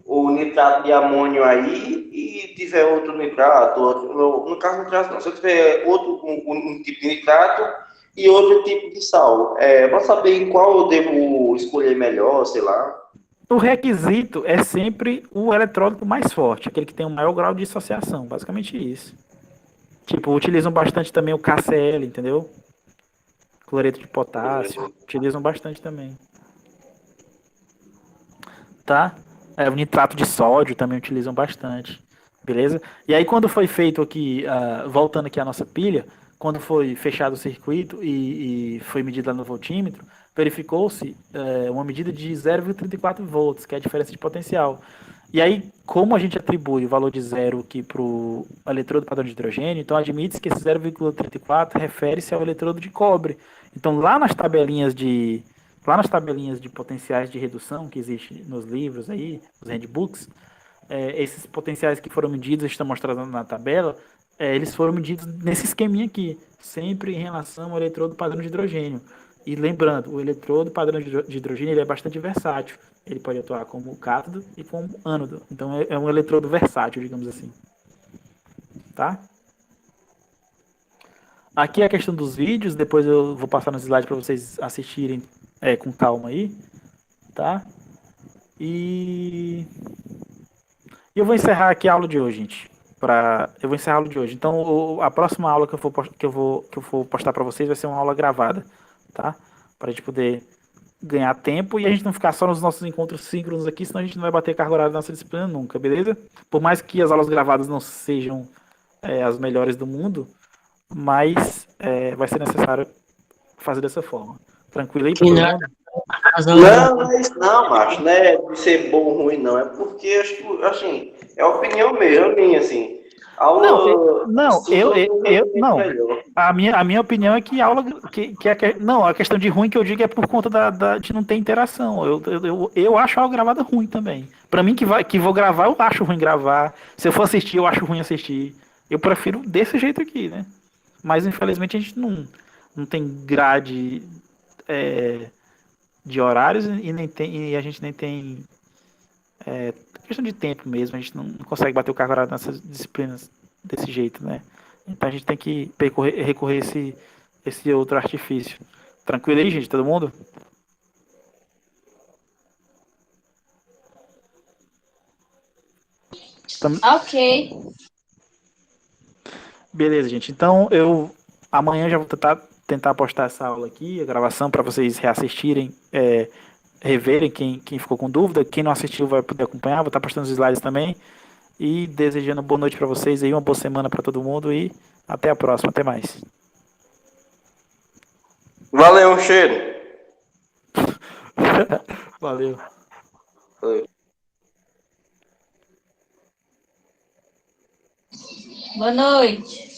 o nitrato de amônio aí e tiver outro nitrato, no caso nitrato não, se eu tiver um tipo de nitrato e outro tipo de sal, para saber em qual eu devo escolher melhor, sei lá. O requisito é sempre o eletrólico mais forte, aquele que tem o maior grau de dissociação, basicamente isso. Tipo, utilizam bastante também o KCl, entendeu? Cloreto de potássio, utilizam bastante também. Tá? O nitrato de sódio também utilizam bastante. Beleza? E aí quando foi feito aqui, voltando aqui à nossa pilha, quando foi fechado o circuito e foi medida no voltímetro, verificou-se uma medida de 0,34 volts, que é a diferença de potencial. E aí, como a gente atribui o valor de zero aqui para o eletrodo padrão de hidrogênio, então admite-se que esse 0,34 refere-se ao eletrodo de cobre. Então, lá nas tabelinhas de potenciais de redução que existe nos livros aí, os handbooks, esses potenciais que foram medidos, estão mostrados na tabela, eles foram medidos nesse esqueminha aqui, sempre em relação ao eletrodo padrão de hidrogênio. E lembrando, o eletrodo padrão de hidrogênio ele é bastante versátil. Ele pode atuar como cátodo e como ânodo. Então é um eletrodo versátil, digamos assim. Tá? Aqui é a questão dos vídeos, depois eu vou passar nos slides para vocês assistirem com calma aí. Tá? E eu vou encerrar aqui a aula de hoje, gente. Eu vou encerrar a aula de hoje. Então, a próxima aula que eu vou postar para vocês vai ser uma aula gravada, tá? Para a gente poder ganhar tempo e a gente não ficar só nos nossos encontros síncronos aqui, senão a gente não vai bater carga horária da nossa disciplina nunca, beleza? Por mais que as aulas gravadas não sejam as melhores do mundo, mas vai ser necessário fazer dessa forma. Tranquilo aí, todo mundo? Não, macho, não é de ser bom ou ruim, não. É porque, acho que, assim, é opinião mesmo, minha, assim. Aula... Não. A minha opinião é que a aula. Não, a questão de ruim que eu digo é por conta de não ter interação. Eu acho a aula gravada ruim também. Pra mim, que vou gravar, eu acho ruim gravar. Se eu for assistir, eu acho ruim assistir. Eu prefiro desse jeito aqui, né? Mas, infelizmente, a gente não tem grade de horários e a gente nem tem questão de tempo mesmo, a gente não consegue bater o cargo horário nessas disciplinas desse jeito, né? Então a gente tem que recorrer esse outro artifício. Tranquilo aí, gente? Todo mundo? Ok. Beleza, gente. Então amanhã já vou tentar postar essa aula aqui, a gravação, para vocês reassistirem, reverem quem ficou com dúvida. Quem não assistiu vai poder acompanhar, vou estar postando os slides também. E desejando boa noite para vocês aí, uma boa semana para todo mundo e até a próxima, até mais. Valeu, cheiro. Valeu. Boa noite.